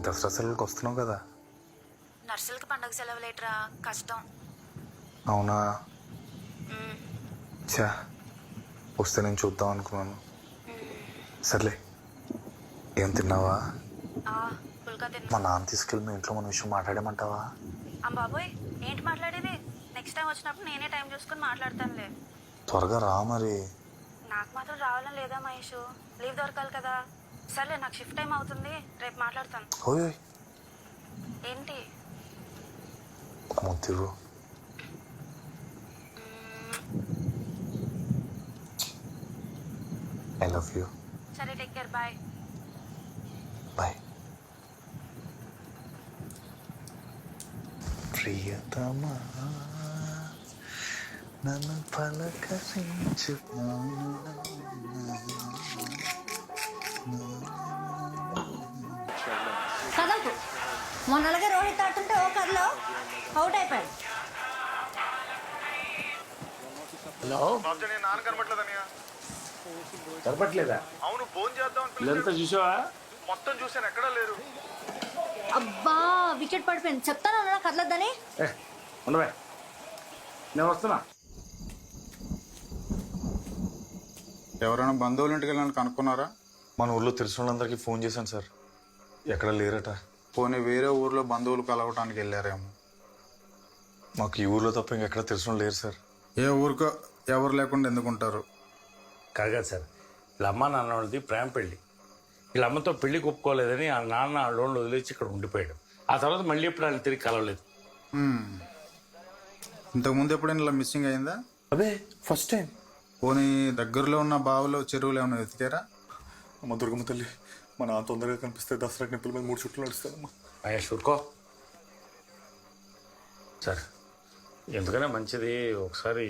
దసరా సెలవులకు వస్తున్నావు కదా? నర్సులకి పండగ సెలవులేట్రా, కష్టం. అవునా? చా, వస్తే నేను చూద్దాం అనుకున్నాను. సర్లే, ఏం తిన్నావా? పుల్కా తిన్నా. మా నాన్న తీసుకెళ్ళి మీ ఇంట్లో మన విషయం మాట్లాడేమంటావా? బాబోయ్, ఏంటి మాట్లాడేది? నెక్స్ట్ టైం వచ్చినప్పుడు నేనే టైం చూసుకుని మాట్లాడతానులే. త్వరగా రా మరి. నాకు మాత్రం రావాలని లేదా మహేష్, లీవ్ దొరకాలి కదా. సర్లే, నాకు షిఫ్ట్ టైం అవుతుంది, రేపు మాట్లాడతాను. ఓయ్ ఏంటి? ముద్దు. I love you. సరే, టేక్ కేర్, బాయ్. బాయ్. ప్రియతమా నన్ను పలకరించు. కదలకు మొన్న అలాగే రోహిత్ ఆడుతుంటే ఓ కర్లో అవుట్ అయిపోయాడు. హలో, నాన్న కనబట్లేదన్నయ్య. కనపట్లేదా? అవును, ఫోన్ చేద్దాం ఇదంతా చూసావా? మొత్తం చూసాను, ఎక్కడా లేరు. అబ్బా, వికెట్ పడిపోయింది. చెప్తాను అన్నా కదలొద్దని. ఉండవే, నేను వస్తున్నా. ఎవరైనా బంధువులు ఇంటికి వెళ్ళాలని కనుక్కున్నారా? మన ఊర్లో తెలిసిన వాళ్ళందరికీ ఫోన్ చేశాను సార్, ఎక్కడ లేరట. పోనీ వేరే ఊర్లో బంధువులు కలవటానికి వెళ్ళారేమో. మాకు ఈ ఊర్లో తప్ప ఇంకెక్కడ తెలిసిన లేరు సార్. ఏ ఊరికో ఎవరు లేకుండా ఎందుకుంటారు? కాదు సార్, వీళ్ళ అమ్మ నాన్న వాళ్ళది ప్రేమ పెళ్ళి. వీళ్ళ అమ్మతో పెళ్లి ఒప్పుకోలేదని ఆ నాన్న ఆ లోన్లు వదిలేసి ఇక్కడ ఉండిపోయాడు. ఆ తర్వాత మళ్ళీ ఎప్పుడు ఆయన తిరిగి కలవలేదు. ఇంతకుముందు ఎప్పుడైనా ఇలా మిస్సింగ్ అయిందా? అదే ఫస్ట్ టైం. పోనీ దగ్గరలో ఉన్న బావులు చెరువులు ఏమైనా వెతికారా? అమ్మ దుర్గమ్మ తల్లి, మా నాన్న తొందరగా కనిపిస్తే దసరా నిప్పుల మీద 3 చుట్లు నడుస్తానమ్మా. మహేష్ ఊరుకో సార్, ఎందుకనే మంచిది ఒకసారి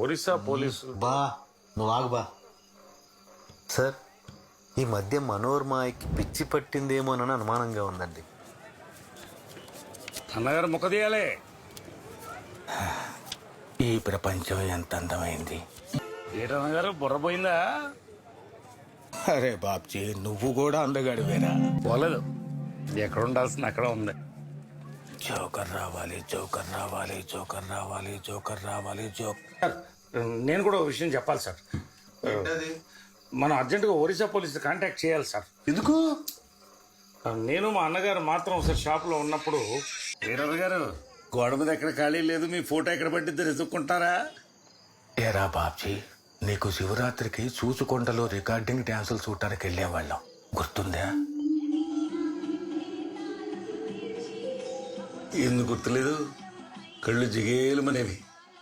ఒరిస్సా పోలీసు. బా నువ్వు ఆగు బా. సార్, ఈ మధ్య మనోర్మాయికి పిచ్చి పట్టిందేమోనని అనుమానంగా ఉందండి. అన్నగారు ముఖ తీయాలే. ఈ ప్రపంచం ఎంత అందమైంది. ఏటన్నగారు బుర్రపోయిందా? అరే బాబ్జీ, నువ్వు కూడా అందగాడివేనా? పోలేదు, ఎక్కడ ఉండాల్సింది అక్కడ ఉంది. జోకర్ రావాలి, జోకర్ రావాలి, జోకర్ రావాలి, జోకర్ రావాలి, సార్, నేను కూడా ఒక విషయం చెప్పాలి సార్. మనం అర్జెంటుగా ఒరిస్సా పోలీసు కాంటాక్ట్ చేయాలి సార్. ఎందుకు? నేను మా అన్నగారు మాత్రం ఒకసారి షాప్లో ఉన్నప్పుడు, వీరయ్య గారు గోడ మీద ఎక్కడ ఖాళీ లేదు, మీ ఫోటో ఎక్కడ పట్టిద్దారు ఎదుక్కుంటారా? ఏరా బాబ్జీ, నీకు శివరాత్రికి చూచుకొండలో రికార్డింగ్ డ్యాన్సులు చూడటానికి వెళ్ళేవాళ్ళం, గుర్తుందా? ఎందుకు గుర్తులేదు? కళ్ళు జిగేలుమనేవి.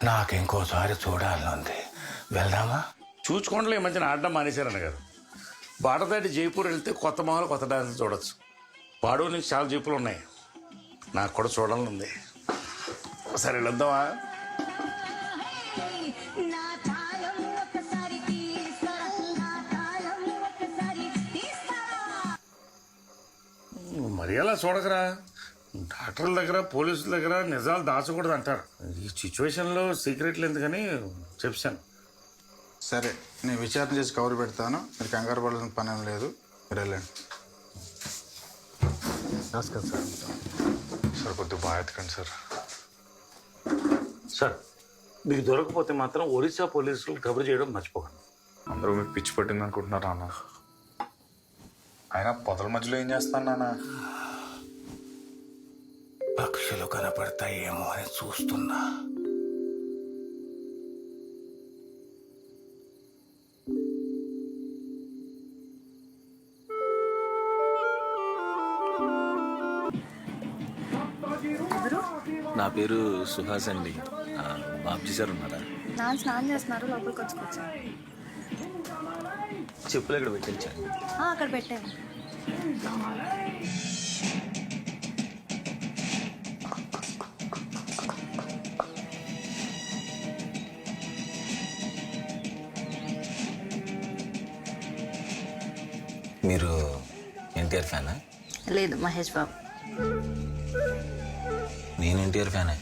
నాకింకోసారి చూడాలనుంది, వెళ్దామా? చూచుకోండలో ఈ మధ్యన ఆడడం మానేశారన్న గారు. బార్డర్ దాటి జైపూర్ వెళ్తే కొత్త మొహాలు కొత్త డాన్సులు చూడొచ్చు. పాడూరు నుంచి చాలా జీపులు ఉన్నాయి, నాకు కూడా చూడాలని ఉంది. సరే వెళ్దామా? మరి అలా చూడకరా, డాక్టర్ల దగ్గర పోలీసుల దగ్గర నిజాలు దాచకూడదు అంటారు. ఈ సిచ్యువేషన్లో సీక్రెట్లు ఎందుకని చెప్పాను. సరే, నేను విచారణ చేసి కవర్ పెడతాను. మీరు కంగారు పడాల్సిన పని ఏం లేదు, మీరు వెళ్ళండి. నమస్కారం సార్. సార్ కొద్దిగా బాగా ఎత్తకండి సార్. సార్, మీకు దొరకపోతే మాత్రం ఒరిస్సా పోలీసులు కబురు చేయడం మర్చిపోకండి. అందరూ మీకు పిచ్చి పట్టింది అనుకుంటున్నారు నాన్న. ఆయన పొదల మధ్యలో ఏం చేస్తాను నాన్న? పక్షులు కనపడతాయేమో అని చూస్తున్నా. నా పేరు సుహాస్ అండి. బాబ్జీ సార్ ఉన్నారా? నాన్న స్నానం చేస్తున్నారు, లోపలికి వచ్చుకోవచ్చు. చెప్పులు ఎక్కడ పెట్టించాను? అక్కడ పెట్టాను. మీరు ఎన్టీఆర్ ఫ్యానా? లేదు, మహేష్ బాబు. నేను ఎన్టీఆర్ ఫ్యానే.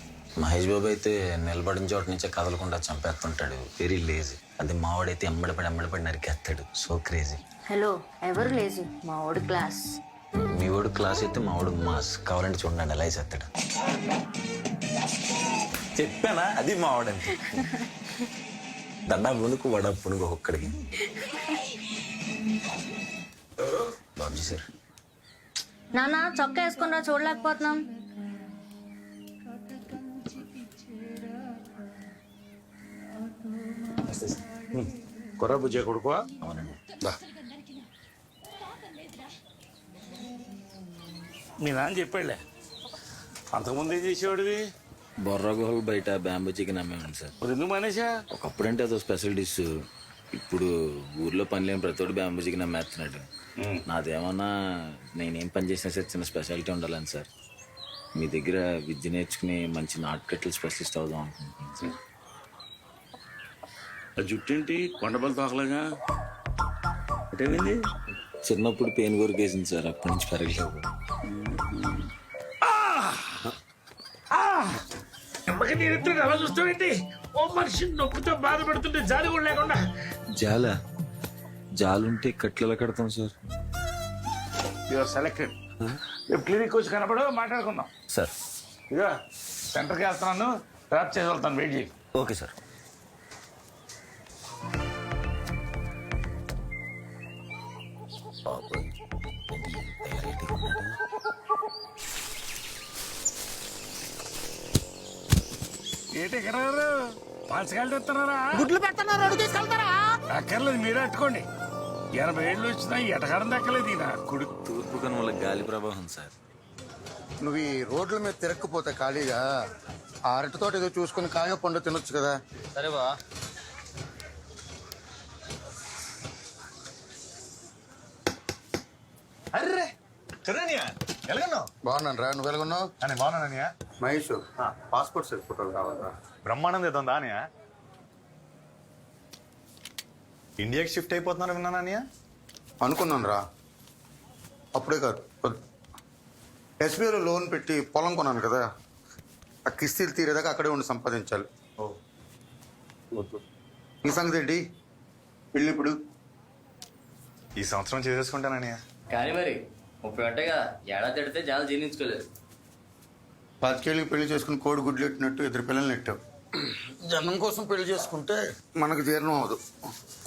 మహేష్ బాబు అయితే నిలబడిన చోట నుంచే కదలకుండా చంపేస్తుంటాడు, వెరీ లేజీ. అదే మావాడైతే ఎమ్మడిపడి నరికేస్తాడు, సో క్రేజీ. హలో, ఎవరు లేదు, మా ఓడి క్లాస్. మీ వాడు క్లాస్ అయితే మా వాడు మాస్. కావాలంటే చూడండి ఎలా వేసేస్తాడు. చెప్పానా అది మా వాడంటే. దండా పుణుకు వడ పుణుకు ఒక్కడికి. బాబుజీ సార్ నాన్న చొక్కా వేసుకున్నా చూడలేకపోతున్నాం. కొర్ర బుజ్జే కొడుకో. అవునండి. మీ నాన్న చెప్పాడులే. అంతకుముందు ఏం చేసేవాడివి? బొర్రా గుహలు బయట బ్యాంబూ చికెన్ అమ్మేవాడిని సార్. మరి ఎందుకు మానేసా? ఒకప్పుడంటే అదో స్పెషల్ డిష్. ఇప్పుడు ఊర్లో పని లేని ప్రతోడు బ్యాంబూ చికెన్ అమ్మేస్తున్నాడు. నాదేమన్నా నేనేం పని చేసినా సరే చిన్న స్పెషాలిటీ ఉండాలని సార్. మీ దగ్గర విద్య నేర్చుకుని మంచి నాటుకట్టలు స్పెషలిస్ట్ అవుదాం అనుకుంటున్నాను సార్. ఆ జుట్టేంటి కొండబల్ తోకలాగా ఏంది? చిన్నప్పుడు పెయిన్ కొరికేసింది సార్, అప్పటి నుంచి పెరగలేవు. ఎలా చూస్తావేంటి? ఓ మనిషి నొప్పితో బాధపడుతుంటే జాలి కూడా లేకుండా. జాలుంటే కట్లలో కడతాం సార్. Your selected. రేపు క్లినిక్ వచ్చి కనపడు, మాట్లాడుకుందాం. సార్ ఇక సెంటర్కి వెళ్తున్నాను, డ్రాప్ చేసి వెళ్తాను. వెయిట్ చేయి. Okay sir. ఏంటి ఎక్కడ పంచకాయలు తెస్తున్నారా? గుడ్లు పెడుతున్నారు, అడుగు తీసుకెళ్తారా? అక్కర్లేదు, మీరే అట్టుకోండి. 80 ఏళ్ళు వచ్చినా ఎటకారం దక్కలేదు ఈయన కొడుకు. తూర్పు కనుమల గాలి ప్రవాహం సార్. నువ్వు ఈ రోడ్ల మీద తిరక్కపోతే ఖాళీగా ఆ అరటితో ఏదో చూసుకుని కాయ పండు తినొచ్చు కదా. సరే బా. అర్రే చదవనియా ఎలాగన్నావు? బాగున్నాను రా, నువ్వు ఎలాగున్నావు? అని బాగున్నాననియా. మహేష్ పాస్పోర్ట్ సైజ్ ఫోటోలు కావాలరా. బ్రహ్మాండం ఏదో అనియా. ఇండియాకి షిఫ్ట్ అయిపోతున్నారు విన్నాననియా. అనుకున్నాను రా, అప్పుడే కాదు. ఎస్బీఐలో లోన్ పెట్టి పొలం కొన్నాను కదా, ఆ కిస్తీలు తీరేదాకా అక్కడే ఉండి సంపాదించాలి. ఓ ఈ సంగతి ఏంటి? పెళ్ళి ఇప్పుడు? ఈ సంవత్సరం చేసేసుకుంటాననియా. కానీ మరి 30 అంటే కదా, ఏడాది తిడితే చాలా జీర్ణించుకోలేదు. 25 ఏళ్ళకి పెళ్లి చేసుకుని కోడి గుడ్లు ఎట్టినట్టు ఇద్దరు పిల్లల్ని నెట్టావు. జనం కోసం పెళ్లి చేసుకుంటే మనకు జీర్ణం అవదు.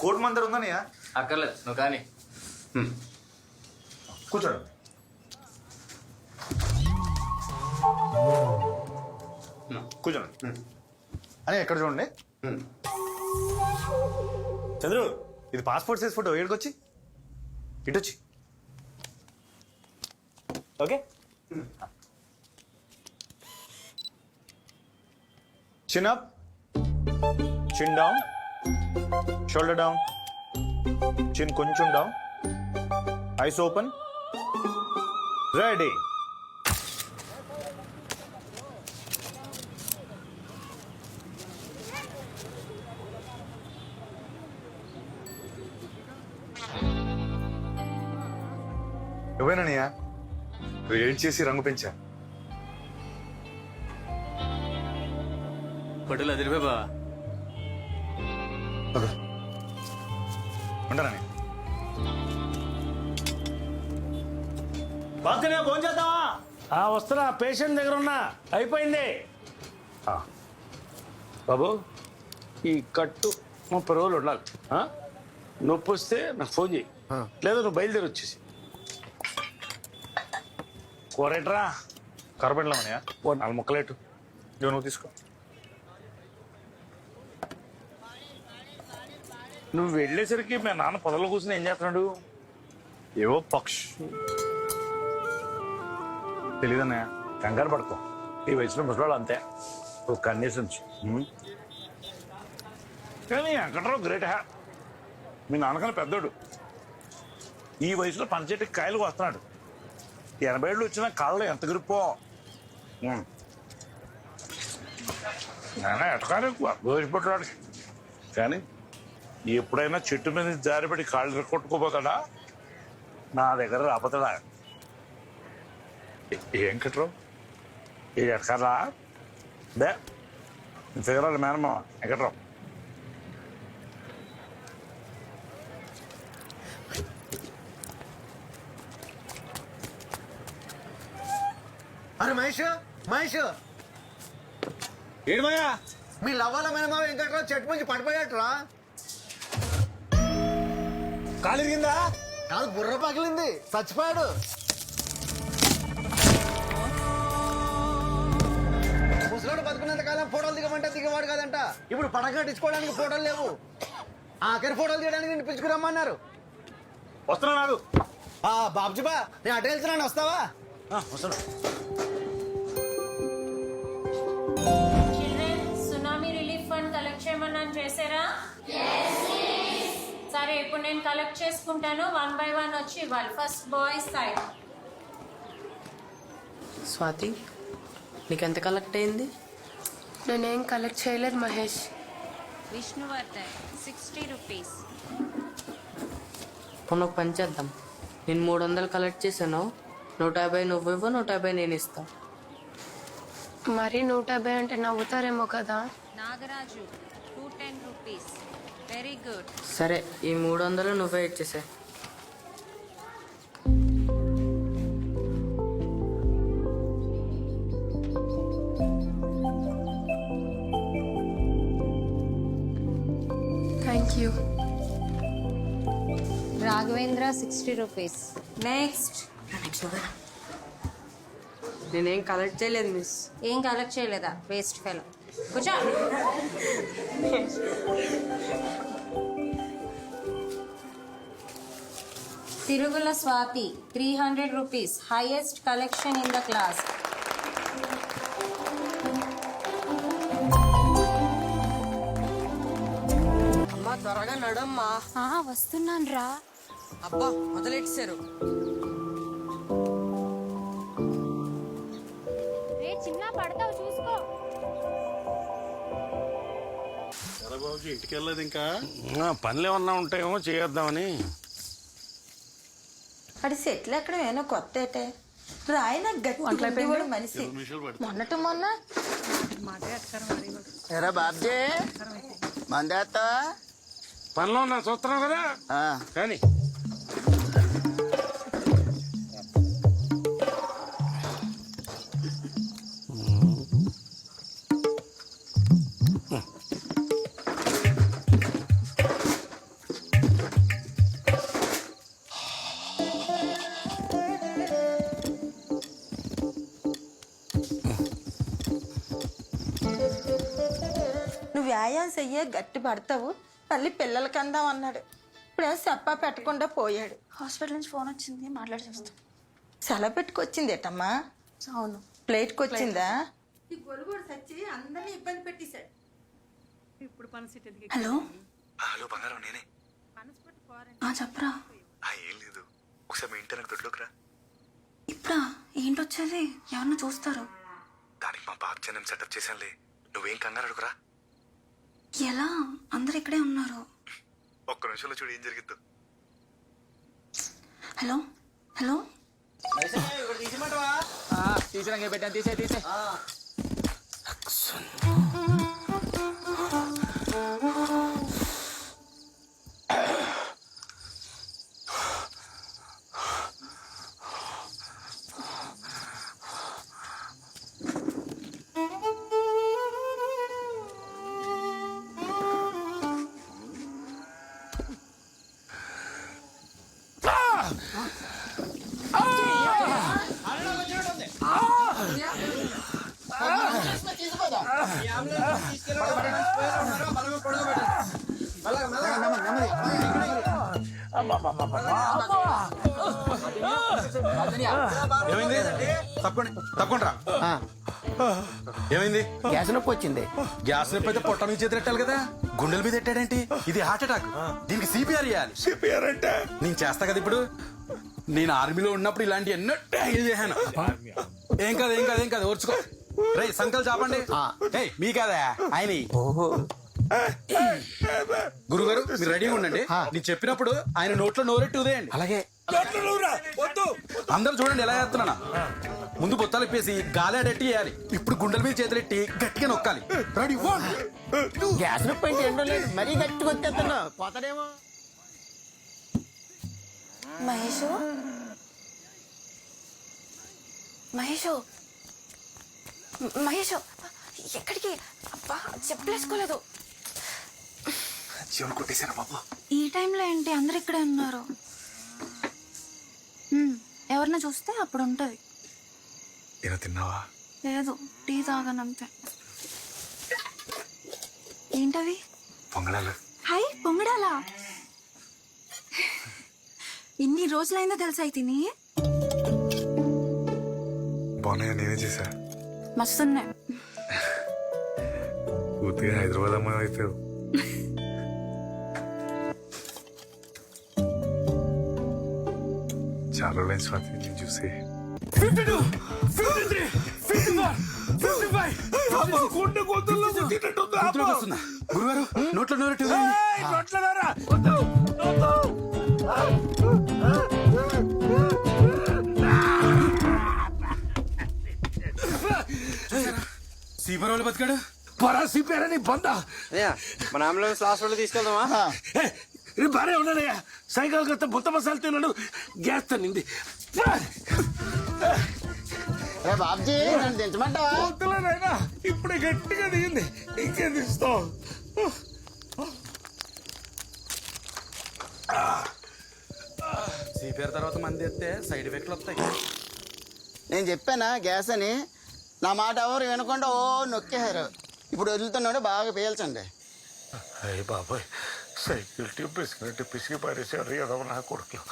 కోటి మందరు ఉందనియా. అక్కర్లేదు, నువ్వు కానీ. కూర్చోడు. కూర్చోండి అని ఎక్కడ చూడండి. చంద్రు, ఇది పాస్పోర్ట్ సైజ్ ఫోటో. ఏడుకొచ్చి ఇటు వచ్చి. Okay, chin up, chin down, shoulder down, chin కొంచెం డౌన్, ఐస్ ఓపెన్, రెడీ. నువ్వేనయ్యా వెయిట్ చేసి రంగు పెంచా. పట్టులు అదిరిపోయి బా. ఉండరాని బాగా ఫోన్ చేద్దామా? వస్తున్నా, పేషెంట్ దగ్గర ఉన్నా. అయిపోయింది బాబు. ఈ కట్టు 30 రోజులు ఉండాలి. నొప్పి వస్తే నాకు ఫోన్ చేయి, లేదా నువ్వు బయలుదేరి వచ్చేసి. కూరేట్రా కరపెట్టలేమనయా. 4 ముక్కలేటు. ఇదిగో నువ్వు తీసుకో. నువ్వు వెళ్ళేసరికి మా నాన్న పొదలో కూర్చుని ఏం చేస్తున్నాడు? ఏవో పక్షి తెలీదన్నయ్య. కంగారు పడుకో, ఈ వయసులో ముసలాడు అంతే. ఒక కండిషన్స్. కానీ వెంకట్రావు గ్రేట్ హ్యా. మీ నాన్నకన్నా పెద్దోడు. ఈ వయసులో పంచెట్టుకి కాయలు వస్తున్నాడు. 80 ఏళ్ళు వచ్చినా కాళ్ళలో ఎంత గ్రిప్పో. నాన్న ఎటకాలి గోసిపెట్టాడికి. కానీ ఎప్పుడైనా చెట్టు మీద జారిపడి కాళ్ళు కొట్టుకోపోతాడా? నా దగ్గర రాపోతాడా? ఏం కట్టరావు? ఇది ఎటకాలా బే ఫిగరాలి మేనమ్మ ఎక్కడ్రావు. అరే మహేష్ మహేష్ ఏడుమయ్యా మీ లవ్వాల మేనమావ వెంకట్రావు చెట్టు నుంచి పడిపోయాట్రా. కాలిరిగిందా? కాదు బుర్ర పగిలింది, చచ్చిపోయాడు. ముసలోడు బతుకున్నంత కాలం ఫోటోలు దిగమంటే దిగవాడు కాదంట. ఇప్పుడు పడక కట్టించుకోవడానికి ఫోటోలు లేవు. ఆఖరి ఫోటోలు తీయడానికి నేను పిలుచుకురమ్మన్నారు. వస్తున్నా నాకు. బాబ్జీ బా, నేను అటు వెళ్తున్నాను, వస్తావా? వస్తున్నా. Children tsunami relief fund collect చేయమన్నాను, చేశారా? సరే, ఇప్పుడు నేను కలెక్ట్ చేసుకుంటాను. 1 by 1 వచ్చి ఇవ్వాలి. First boys side. స్వాతి, నీకెంత కలెక్ట్ అయింది? నేనేం కలెక్ట్ చేయలేదు మహేష్. విష్ణువర్ధన్ 60 రూపీస్. మొన్న ఒక పని చేద్దాం. నేను 300 కలెక్ట్ చేశాను. 150 నువ్వు ఇవ్వు, 150 నేను ఇస్తా. మరి 150 అంటే నవ్వుతారేమో కదా. నాగరాజు 210 రూపీస్. Very good. సరే, ఈ 300 నువ్వే ఇచ్చేసే. Thank you. Raghavendra 60 rupees. Next. నేనేం కలెక్ట్ చేయలేదు మిస్. ఏం కలెక్ట్ చేయలేదా? Waste fellow. కూర్చో. Tirugula Swathi 300 rupees. Highest collection in the class. అమ్మా త్వరగా నడమ్మా. వస్తున్నాను రా. అబ్బా మొదలెట్టారు. చిన్న పడతావు చూసుకో. ఇంటికి వెళ్ళలేదు ఇంకా? పనులు ఏమన్నా ఉంటాయేమో చేద్దామని. అది సెటిల్ ఎక్కడ ఏమో కొత్త ఏటే రాయన గట్టి మనిషి. మొన్న ఎరా బాబ్జీ మందేస్తా? పనిలో ఉన్నా చూస్తున్నావు కదా కానీ. నువ్వు వ్యాయామం చెయ్యే గట్టి పడతావు, మళ్ళీ పిల్లలకి అందాం అన్నాడు. ఇప్పుడే చెప్పా పెట్టకుండా పోయాడు. హాస్పిటల్ నుంచి ఫోన్ వచ్చింది, మాట్లాడి చూస్తాం. సెలవు పెట్టుకొచ్చింది ఏటమ్మా? అవును. ప్లేట్కి వచ్చిందా? ఈ గొలుగుడు సచ్చి అందరినీ ఇబ్బంది పెట్టేశాడు. హలో హలో బంగారం, నేనే. చెప్పరా. ఏం లేదు, ఒకసారి మీ ఇంటి నాకు దొడ్లోకి రా. ఇప్పుడా? ఏంటొచ్చేది? ఎవరిని చూస్తారు? దానికి మా బాబు నేను సెటప్ చేశానులే, నువ్వేం కంగారు అడుగురా. ఎలా? అందరు ఇక్కడే ఉన్నారు. ఒక్క నిమిషంలో చూడు ఏం జరిగిద్దు. హలో హలో తీసిరంగా పెట్టాను, తీసే తీసే. ఏమైంది? తప్పకుండా తప్పకుండా. ఏమైంది? గ్యాస్ నొప్పి వచ్చింది. గ్యాస్ నొప్పి అయితే పొట్ట మీద చేతులెట్టాలి కదా, గుండెల మీద ఎట్టాడేంటి? ఇది హార్ట్ అటాక్, దీనికి సిపిఆర్ చేయాలి. సిపిఆర్ అంటే నేను చేస్తా కదా. ఇప్పుడు నేను ఆర్మీలో ఉన్నప్పుడు ఇలాంటి ఎన్నో చేశాను. ఏం కాదు ఏం కాదు ఏం కాదు, ఓర్చుకో. రే సంకల్ చాపండి. మీ కాదా ఆయన. గురుగారు మీరు రెడీగా ఉండండి, నేను చెప్పినప్పుడు ఆయన నోట్లో నోరెట్టు ఉదేయండి. అలాగే. అందరూ చూడండి ఎలా చేస్తున్నా. ముందు బొత్తాలు ఇప్పేసి గాలాడెట్టి చేయాలి. ఇప్పుడు గుండెల మీద చేతులెట్టి గట్టిగా నొక్కాలి. రెడీ? గ్యాస్ నొప్పి అంటే ఏంటో లేదు, మరీ గట్టిగా వచ్చేస్తున్నా పోతాడేమో. మహేషు మహేషు మహేష్ ఎక్కడికి? అబ్బా చెప్పలేసుకోలేదు. జీవన్ కొట్టేశారా బాబు? ఈ టైంలో ఏంటి అందరు ఇక్కడే ఉన్నారు? ఎవరిని చూస్తే అప్పుడు ఉంటది. ఏదో తిన్నావా? లేదు, టీ తాగనంతే. ఏంటవి? పొంగడాలు. హై పొంగడాలా? ఇన్ని రోజులైందో తెలుసా తిని? బాగున్నాయా? నేనే చేశా. మస్తున్నాయి. పూర్తిగా హైదరాబాద్ అమ్మాయి అయిపోయావు. చాలా రోజులైన స్వాతి నేను చూసి. గురుగారు నోట్లో నోరటి సీపర్ వాళ్ళు బతికాడు. పరా సిపేరని బందా మన అంబులెన్స్ హాస్పిటల్ తీసుకెళ్దామా? బానే ఉన్నాడయ్యా. సాయంకాలం క్రితం బుత్త మసాలా తిన్నాడు, గ్యాస్ తన్నింది. బాబ్జీ నన్ను దించమంటావా? వద్దులేనాయనా, ఇప్పుడే గట్టిగా దిగింది, ఇంకేం తీస్తావు? సిపిఆర్ తర్వాత మంది ఎత్తే సైడ్ ఎఫెక్ట్లు వస్తాయి. నేను చెప్పానా గ్యాస్ అని? నా మాట ఎవరు వినకుండా ఓ నొక్కేశారు. ఇప్పుడు వదులుతున్నాడు, బాగా పేల్చండి. అయ్య బాబాయ్, సైకిల్ ట్యూబ్ పిసికినట్టు పిసికి పారేసారు ఏదో నా కొడుకులు.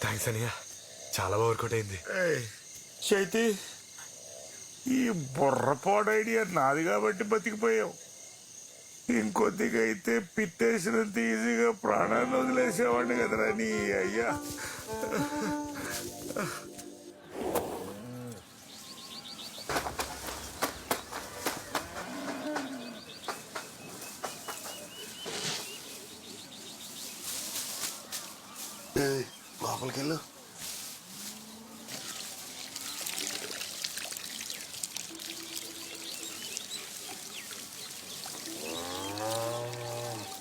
థ్యాంక్స్ అనియా, చాలా వర్కౌట్ అయింది. చైతి, ఈ బుర్రపాడు ఐడియా నాది కాబట్టి బతికిపోయావు. ఇంకొద్దిగా అయితే పిట్టేసినంత ఈజీగా ప్రాణాన్ని వదిలేసేవాడిని కదరా నీ అయ్యా. లోపలికి వెళ్ళు.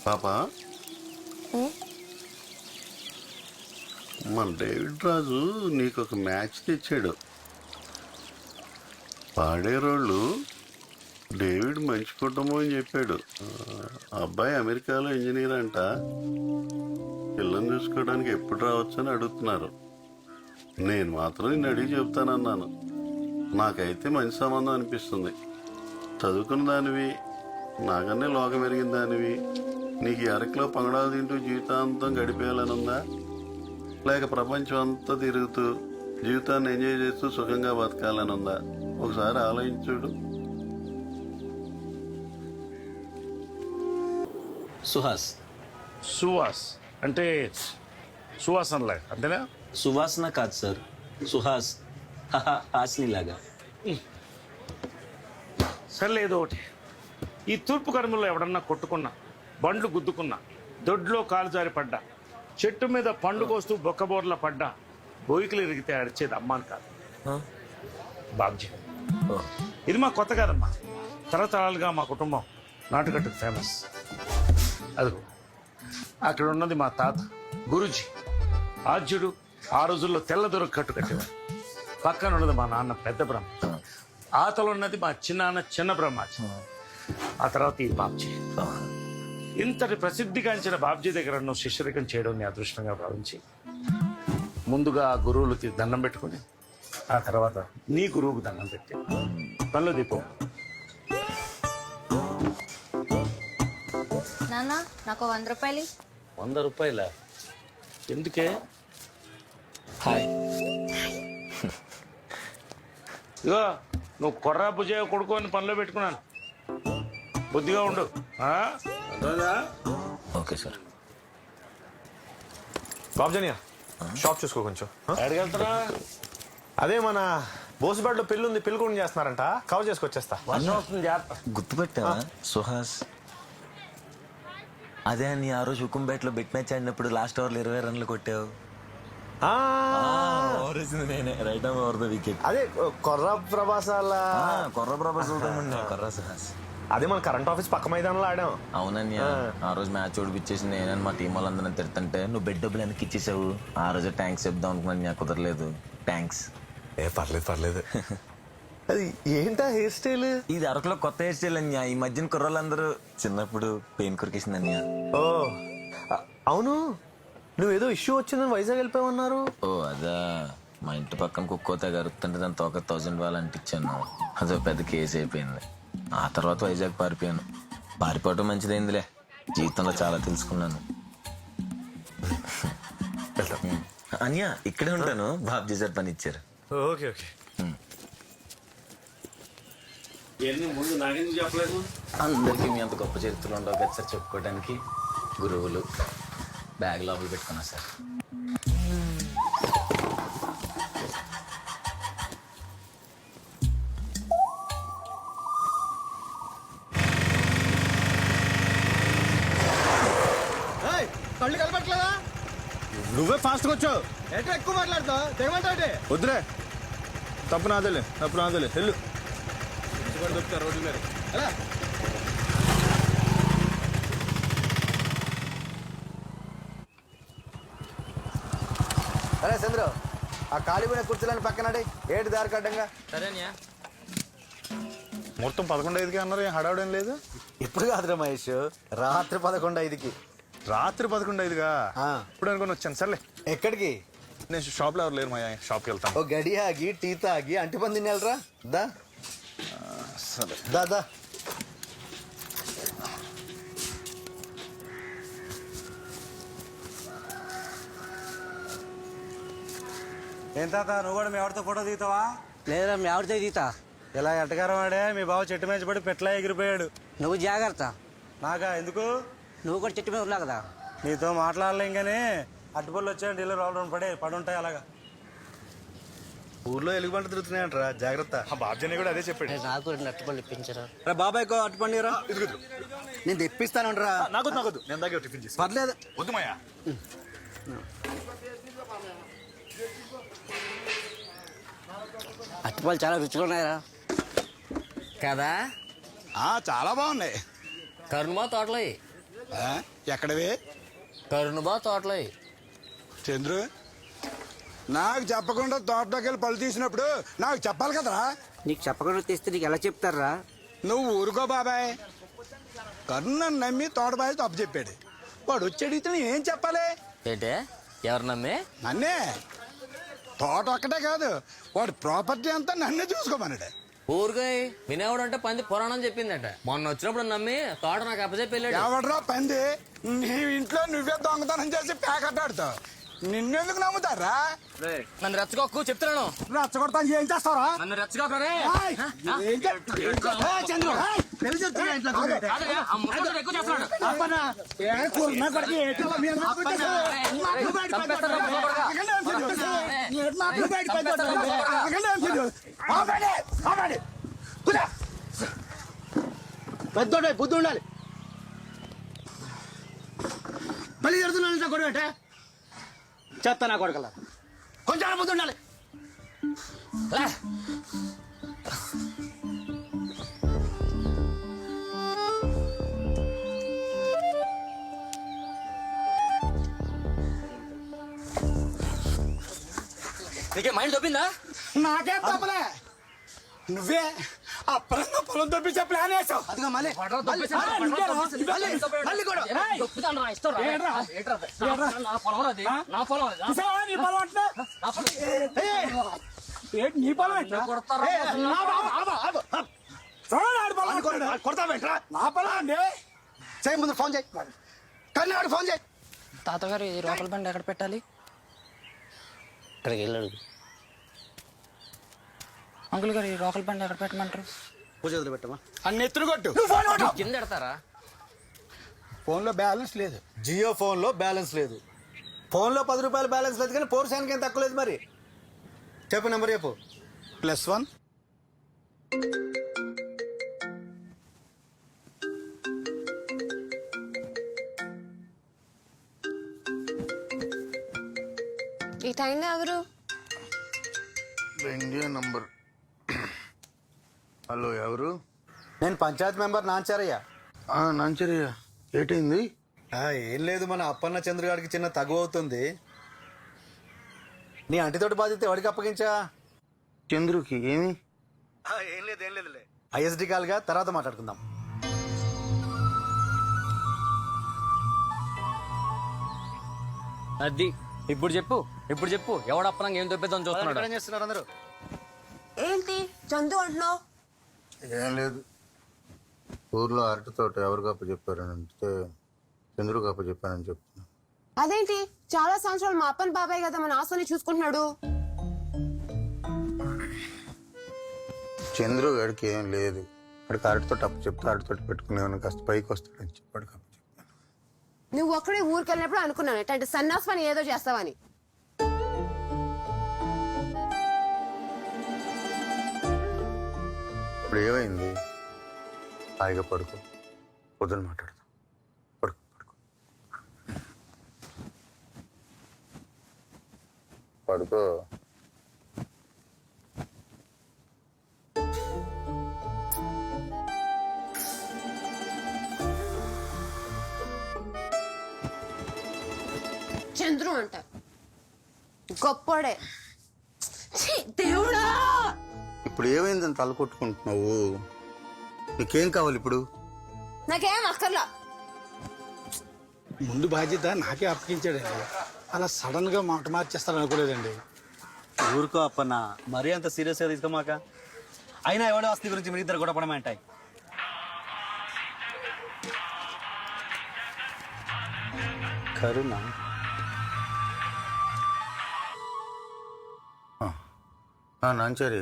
పాప, మన డేవిడ్ రాజు నీకు ఒక మ్యాచ్ తెచ్చాడు. పాడేరోళ్ళు డేవిడ్ మంచి కుటుంబం అని చెప్పాడు. అబ్బాయి అమెరికాలో ఇంజనీర్ అంట. పిల్లని చూసుకోవడానికి ఎప్పుడు రావచ్చు అని అడుగుతున్నారు. నేను మాత్రం నిన్ను అడిగి చెప్తానన్నాను. నాకైతే మంచి సంబంధం అనిపిస్తుంది. చదువుకున్న దానివి, నాకన్నే లోకం ఎరిగిన దానివి. నీకు అరకులో పంగడాలు తింటూ జీవితాంతం గడిపేయాలని ఉందా, లేక ప్రపంచం అంతా తిరుగుతూ జీవితాన్ని ఎంజాయ్ చేస్తూ సుఖంగా బతకాలని ఉందా? ఒకసారి ఆలోచించుడు. సుహాస్. సువాస్ అంటే సువాసనలా అంతేనా? సువాసన కాదు సార్, సుహాస్. హాస్ని లాగా. సర్లేదు ఒకటి, ఈ తూర్పు కనుమలో ఎవడన్నా కొట్టుకున్నా, బండ్లు గుద్దుకున్నా, దొడ్లో కాలు జారి పడ్డా, చెట్టు మీద పండు కోస్తూ బొక్కబోర్ల పడ్డా, బోయికలు ఇరిగితే అరిచేది అమ్మాని కాదు, బాబ్జీ. ఇది మా కొత్త కాదమ్మా, తరతరాలుగా మా కుటుంబం నాటుకట్టుకు ఫేమస్. అదిగో అక్కడ ఉన్నది మా తాత గురూజీ, ఆద్యుడు. ఆ రోజుల్లో తెల్ల దొరకు కట్టు కట్టేవాడు. పక్కన ఉన్నది మా నాన్న పెద్ద బ్రహ్మ, ఆతలు ఉన్నది మా చిన్నాన్న చిన్న బ్రహ్మాజీ, ఆ తర్వాత ఈ బాబ్జీ. ఇంతటి ప్రసిద్ధిగాంచిన బాబ్జీ దగ్గర నువ్వు శిష్యరికం చేయడం నీ అదృష్టంగా భావించి ముందుగా ఆ గురువులకి దండం పెట్టుకుని ఆ తర్వాత నీ గురువుకు దండం పెట్టి పనులు దీపం. నాన్న నాకు 100 రూపాయలు. 100 రూపాయల? ఎందుకే? హాయ్. ఇగో నువ్వు కొర్రా భుజయ కొడుకు అని పనిలో పెట్టుకున్నాను, బుద్ధిగా ఉండు. Okay sir. బాబ్జనియా, షాప్ చూసుకో కొంచెం. ఎక్కడికెళ్తారా? అదే మన బోసుబాడ్లో పెళ్ళి ఉంది, పెళ్లి కూడా చేస్తున్నారంట. కవర్ చేసుకొచ్చేస్తా. గుర్తుపెట్టావా సుహాస్? అదే నీ ఆ రోజు హుకుంపేటలో బెట్ మ్యాచ్ ఆడినప్పుడు లాస్ట్ ఓవర్లో 20 రన్లు కొట్టావు. నేనే right arm over the wicket. అదే కొర్ర ప్రభాసాల కొర్ర ప్రభాసాల కొర్ర సుహాస్. అదే మన కరెంట్ ఆఫీస్ పక్క మైదానంలో ఆడాం. అవునన్య, ఆ రోజు మ్యాచ్ ఓడిపించేసి నేనని మా టీం వాళ్ళందరినీ తిడుతుంటే నువ్వు బెడ్ డబ్బులు వెనక్కి ఇచ్చేసావు. ఆ రోజు థ్యాంక్స్ చెప్దాం అనుకున్నాను, నాకు కుదరలేదు. థ్యాంక్స్. పర్లేదు అది ఏంటా హెయిర్ స్టైల్? ఇది అరకులో కొత్త హెయిర్ స్టైల్ అన్య. ఈ మధ్యన కుర్రోళ్ళందరూ చిన్నప్పుడు పెయిన్ కొరికేసింది అన్య. ఓ అవును, నువ్వేదో ఇష్యూ వచ్చిందని వైజాగ్ వెళ్ళిపోయామన్నారు. ఓ అదా, మా ఇంటి పక్కన కుక్కోతే గరుపుతుంటే దాని తోక 1000 వాళ్ళు అంటించాను. అదో పెద్ద కేసు అయిపోయింది. ఆ తర్వాత వైజాగ్ పారిపోయాను. పారిపోవటం మంచిదైందిలే, జీవితంలో చాలా తెలుసుకున్నాను. అన్య ఇక్కడే ఉంటాను, బాబ్జీ సార్ పని ఇచ్చారు. ఓకే ముందు నాకెందుకు చెప్పలేదు? అందరికీ మీ అంత గొప్ప చరిత్రలు ఉండవు కదా సార్ చెప్పుకోవడానికి. గురువులు బ్యాగ్ లోపల పెట్టుకున్నా సార్. కళ్ళు కలపట్లేదా? నువ్వే ఫాస్ట్గా వచ్చావు. ఎట్లా ఎక్కువ మాట్లాడుతావు? తెగమంటావు. వద్దులే, తప్పు నాదేలే వెళ్ళు. రోడ్డు మీద అరే చంద్రు, ఆ కాలిపోయిన కుర్చీలని పక్కనడి. ఏంటి దారి కడ్డంగా? సరేన్యా. మొత్తం 11:05కి అన్నారు, ఏం హడావుడేం లేదు. ఇప్పుడు కాదురా మహేష్, రాత్రి 11:05కి. రాత్రి 11:05గా ఇప్పుడు అనుకుని వచ్చాను. సర్లే, ఎక్కడికి? నేను షాప్లో ఎవరు లేరు, మా షాప్కి వెళ్తాను. ఓ గడి ఆగి టీ తాగి అంటిపంది తినేళ్ళరా. దా సరే దా. ఏం తాత, నువ్వు కూడా మీ ఆవిడతో ఫోటో దిగుతావా? లేదా మీ ఆవిడతో దిగుతా. ఇలా ఎట్టగారం వాడే మీ బావ చెట్టు మీద పడి పెట్లా ఎగిరిపోయాడు. నువ్వు జాగ్రత్త. నాకా ఎందుకు? నువ్వు కూడా చెట్టు మీద ఉన్నా కదా. నీతో మాట్లాడలేం కానీ అట్టుపళ్ళు వచ్చాయంటే ఇల్లు రావడం పడి ఉంటాయి అలాగా. ఊర్లో ఎలుగుబంట తిరుగుతున్నాయంటరా, జాగ్రత్త. బాబ్జీ కూడా అదే చెప్పాడు. నాకు రెండు అట్టుపళ్ళు ఇప్పించరా. రే బాబాయ్ అట్టుపండిరా. నేను తెప్పిస్తానురా. నాకొద్దు, నేను దగ్గర టిఫిన్ చేసి. పర్లేదు. వద్దు మాయా. అట్టుపళ్ళు చాలా రుచిగా ఉన్నాయరా. కదా చాలా బాగున్నాయి. కరుణబా తోటలో ఎక్కడవి? కరుణబా తోటలో. చంద్రు, నాకు చెప్పకుండా తోటలోకి వెళ్ళి పళ్ళు తీసినప్పుడు నాకు చెప్పాలి కదరా. నీకు చెప్పకుండా తెస్తే నీకు ఎలా చెప్తారా? నువ్వు ఊరుకో బాబాయ్. కరుణను నమ్మి తోటబాయి తప్పు చెప్పాడు. వాడు వచ్చి అడిగితే ఏం చెప్పాలి? ఏంటే ఎవరు నమ్మి? నన్నే. తోట ఒక్కటే కాదు, వాడి ప్రాపర్టీ అంతా నన్నే చూసుకోమన్నాడు. ఊరుగాయ వినేవాడు అంటే పంది పురాణం చెప్పిందట. మొన్న వచ్చినప్పుడు నమ్మి తోట నాకు అప్పచెప్పి వెళ్ళాడు. ఎవడరా పంది? నీ ఇంట్లో నువ్వే దొంగతనం చేసి ప్యాకెట్టాడుతావు. నిన్నెందుకు నమ్ముతారా? నన్ను రెచ్చగొక్కు చెప్తున్నాను. రెచ్చగొడతాను. ఏం చేస్తావరా? నన్ను రెచ్చగొక్కరే. పెద్దోడే బుద్ధి ఉండాలి. మళ్ళీ జరుగుతున్నా గొడవ చెత్త నా కొడకల. కొంచెం బుద్ధి ఉండాలి. నీకే మైండ్ దొబ్బిందా? నాకే తప్పలే. నువ్వే అప్పుడంగా పొలం దొప్పించే ప్లాన్ వేసావు. అదిగా మళ్ళీ నీ పొలం కొడతావేంట్రా? నా పొలం అండి. చేయి ముందు ఫోన్ చేయి. కన్నాడు ఫోన్ చేయి. తాతగారు ఈ రోకల బండి ఎక్కడ పెట్టాలి? ఇక్కడికి వెళ్ళాడు. అంకుల్ గారు ఈ రోకల బండి ఎక్కడ పెట్టమంటారు? పూజ పెట్టమా? అన్ని ఎత్తులు కొట్టు. కింద పెడతారా? ఫోన్లో బ్యాలెన్స్ లేదు. జియో ఫోన్లో బ్యాలెన్స్ లేదు. ఫోన్లో 10 రూపాయలు బ్యాలెన్స్ లేదు కానీ పోర్షానికి ఏం తక్కువ లేదు. మరి చెప్పు నెంబర్ చెప్పు. +1 ఈ టైంలో ఎవరు? India number. హలో, ఎవరు? నేను పంచాయత్ మెంబర్ నాంచారయ్య. నాంచరయ్య ఏటైంది? ఏం లేదు, మన అప్పన్న చంద్రగాడికి చిన్న తగువ అవుతుంది. నీ అంటితోటి బాధ్యత ఎవరికి అప్పగించా? చంద్రుకి ఏమి? ఏం లేదులే. ఐఎస్డి కాల్గా తర్వాత మాట్లాడుకుందాం. అది ఇప్పుడు చెప్పు ఎవడప్పనంగా ఏం దొబ్బేద్దాం చూస్తున్నాడు? ఏం చేస్తున్నారు అందరూ? ఏంటి చందు అంటున్నావు? ఏం లేదు, ఊర్లో అరటి తోట ఎవరు గప్ప చెప్పారని అంటే చంద్రు గప్ప చెప్పానని చెప్తున్నా. అదేంటి చాలా సంవత్సరాలు మా అప్పని బాబాయ్ కదా మన ఆశని చూసుకుంటున్నాడు. చంద్రు గడికి ఏం లేదు, అడికి అరటితో అప్పు చెప్తే అరటితోటి పెట్టుకునేవాడిని కాస్త పైకి వస్తాడని చెప్పాడు కప్ప చెప్పాను. నువ్వు ఒక్కడే ఊరికి వెళ్ళినప్పుడు అనుకున్నాను ఎట్లాంటి సన్నాస్ పని ఏదో చేస్తావని. ఇప్పుడు ఏమైంది? హాయిగా పడుకో, పొద్దున మాట్లాడదాం. పడుకో. చంద్రు అంట గొప్పోడే. దేవుడా, ఇప్పుడు ఏమైందని తల కొట్టుకుంటున్నావు? నీకేం కావాలి ఇప్పుడు? నాకేం అక్కర్లా. ముందు బాధ్యత నాకే అప్పగించాడండి. అలా సడన్ గా మాట మార్చేస్తాను అనుకోలేదండి. ఊరుకో అప్పన్న, మరీ అంత సీరియస్గా తీసుకోమాక. అయినా ఎవడో ఆస్తి గురించి మీ ఇద్దరు కూడా పడమంటాయి. కరుణ నాంచారి,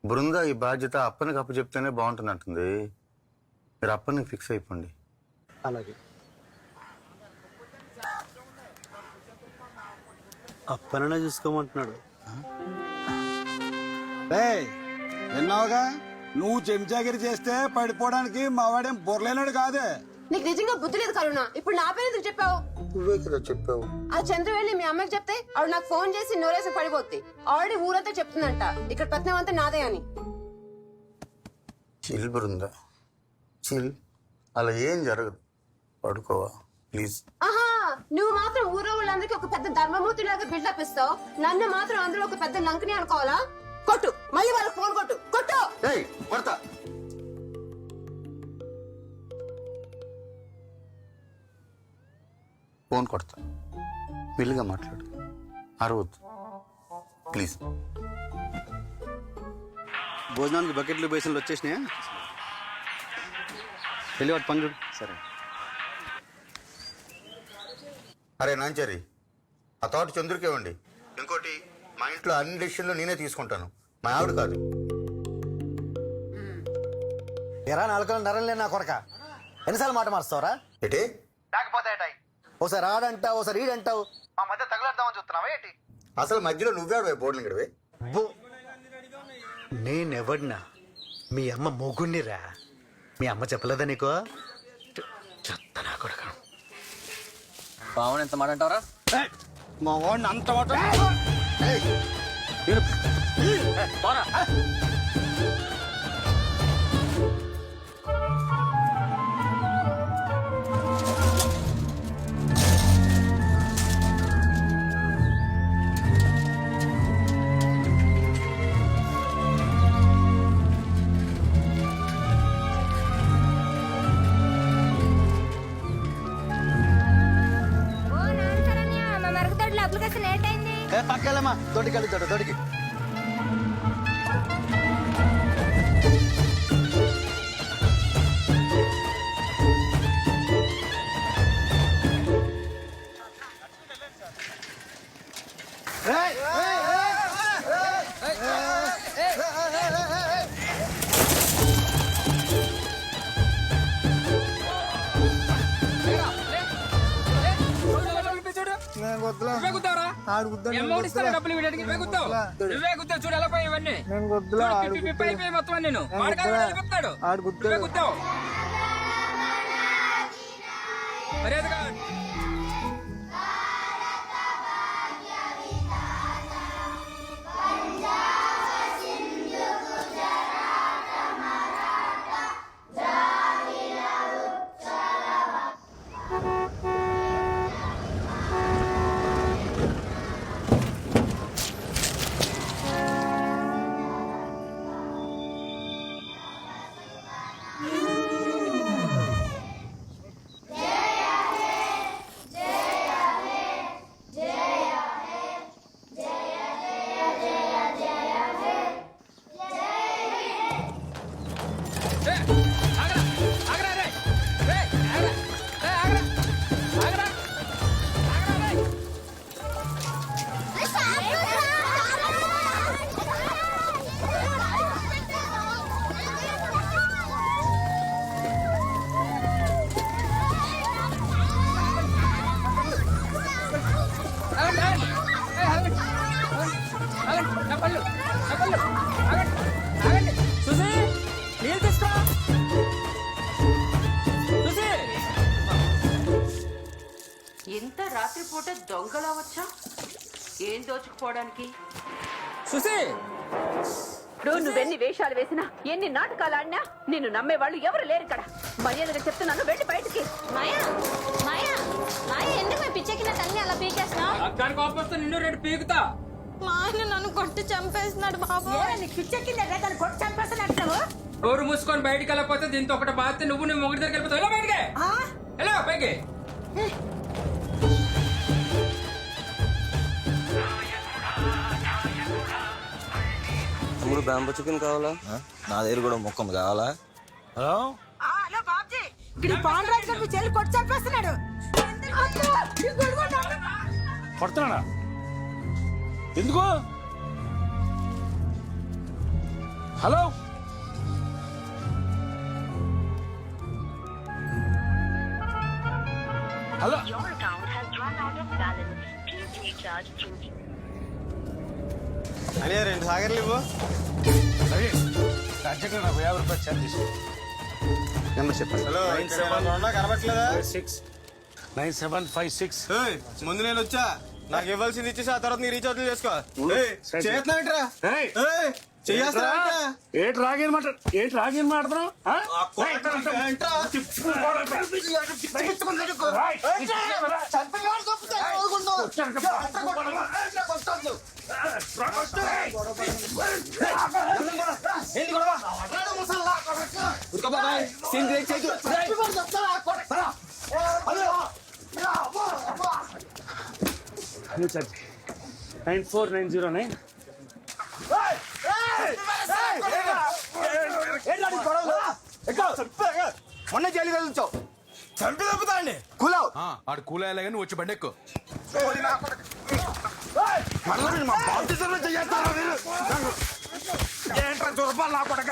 బృందా ఈ బాధ్యత అప్పనికి అప్పు చెప్తేనే బాగుంటుంది అంటుంది. మీరు అప్పనికి ఫిక్స్ అయిపోండి. అలాగే. అప్పననే చూసుకోమంటున్నాడు. విన్నావుగా, నువ్వు చెంచాగిరి చేస్తే పడిపోవడానికి మావాడేం బొర్లేనాడు కాదే. నీకు నిజంగా బుద్ధి లేదు కరుణ. ఇప్పుడు నా పేరు ఎందుకు చెప్పావు? నువ్వే కదా చెప్పావు. ఆ చంద్రు వెళ్ళి మీ అమ్మకి చెప్తే ఆవిడ నాకు ఫోన్ చేసి నోరేసి పడిపోద్ది. ఆల్రెడీ ఊరంతా చెప్తుందంట ఇక్కడ పత్నం అంతా నాదే అని. Chill Brinda, chill. అలా ఏం జరగదు, పడుకోవా ప్లీజ్. ఆహా, నువ్వు మాత్రం ఊరో వాళ్ళందరికీ ఒక పెద్ద ధర్మమూర్తి లాగా బిల్డప్ ఇస్తావు. నన్ను మాత్రం అందరూ ఒక పెద్ద లంకని అనుకోవాలా? కొట్టు, మళ్ళీ వాళ్ళకి ఫోన్ కొట్టు. కొడతా. ఫోన్ కొడతా, మెల్లిగా మాట్లాడు, అరవద్దు ప్లీజ్. భోజనానికి బకెట్లు బేసిన్లు వచ్చేసినాయా? వెళ్ళి వాటి పని చూడు. సరే. అరే నాంచారి, ఆ తోట చంద్రుకి ఇవ్వండి. ఇంకోటి, మా ఇంట్లో అన్ని డిసిషన్లు నేనే తీసుకుంటాను, మా ఆవిడ కాదు. ఎరా నాలుగు నరం లేని నా కొరక, ఎన్నిసార్లు మాట మారుస్తావరా? ఏంటి? లేకపోతే ఓసారి ఆడంటావు, ఓసారి ఈడంటావు. మా మధ్య తగలడదామని చూస్తున్నావా ఏంటి? అసలు మధ్యలో నువ్వే బోర్డులు ఇక్కడవే. నేనెవడినా? మీ అమ్మ మొగుణ్ణిరా. మీ అమ్మ చెప్పలేదా నీకో? చెత్త నా కొడుకు. బావని ఎంత మాట అంటావరా? మా వాడిని అంత మాట. పక్కలేమా, తోటికెళ్ళి తోటికి. ఎంత రాత్రిపూట దొంగలా వచ్చా? ఏం దోచుకుపోవడానికి? ఇప్పుడు నువ్వెన్ని వేషాలు వేసినా ఎన్ని నాటకాలు ఆడినా నిన్ను నమ్మేవాళ్ళు ఎవరు లేరు ఇక్కడ. మర్యాదగా చెప్తున్నాను, వెళ్ళి బయటికి. మాయా మాయా మాయా ఎందుకు పిచ్చెక్కిన తల్లి అలా పీకేస్తున్నావు? నిన్ను రెడ్డి పీకుతా. మా ఆయన నన్ను కొట్టి చంపేస్తున్నాడు బాబు. పిచ్చెక్కిందే దాన్ని కొట్టి చంపేస్తున్నట్టు. డోరు మూసుకొని బయటికి వెళ్ళకపోతే దీంతో ఒకటి బాధ్యత నువ్వు నీ మొగుడి దగ్గర వెళ్ళిపోతావు. ఎలా బయటికి ఎలా పైకి? తమ్ముడు బ్యాంబో చికెన్ కావాలా? నా దగ్గర కూడా మొక్కం కావాలా? హలో హలో బాబ్జీ, ఇక్కడ పాన్ రాజు గారు మీ చెల్లి కొట్టి చంపేస్తున్నాడు. కొడుతున్నాడా? ఎందుకు? హలో హలో అనే 2 సాగర్లు ఇవ్వు. సరే అర్జెంట్గా నాకు 50 రూపాయలు ఛార్జ్ తీసుకో. నెంబర్ చెప్పండి. హలో కనబట్లేదా? 9756. ముందు నేను వచ్చా, నాకు ఇవ్వాల్సింది ఇచ్చేసి ఆ తర్వాత నీ రీఛార్జ్ చేసుకో. చేస్తున్నాంట్రా ఏంటి రాగేం మాట్లాడుతున్నావు? ఛార్జ్ 94909. మొన్న జైలు కలుగుతావు, చంపి తప్పుతా అండి. కూలావు ఆడు కూలయ్యలే కానీ వచ్చి బండి ఎక్కువ. ఏంట్రా దుర్బాలు నా కొడక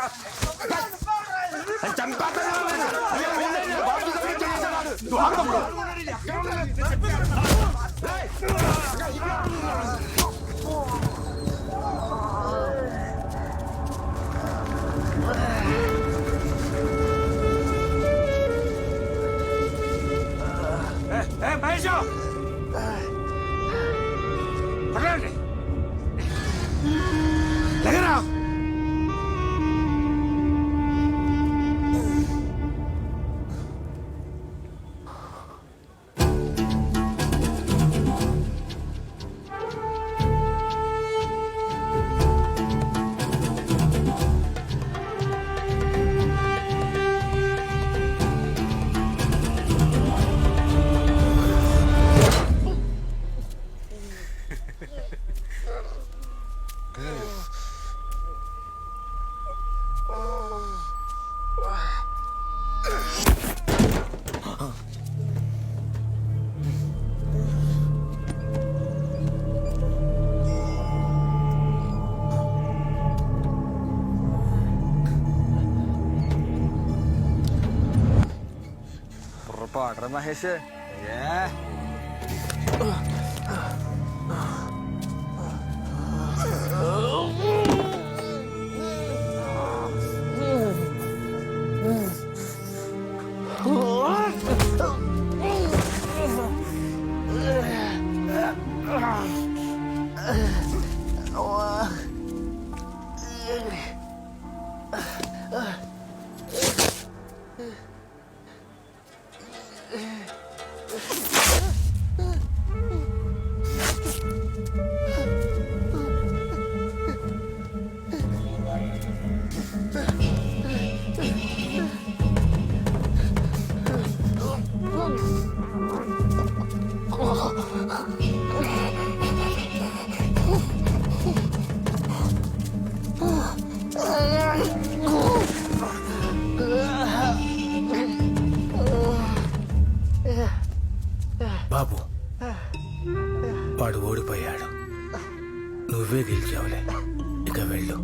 మహేష్ లేకరా. పాడరా మహేష్. బాబు వాడు ఓడిపోయాడు, నువ్వే గెలిచావులే, ఇక వెళ్ళు.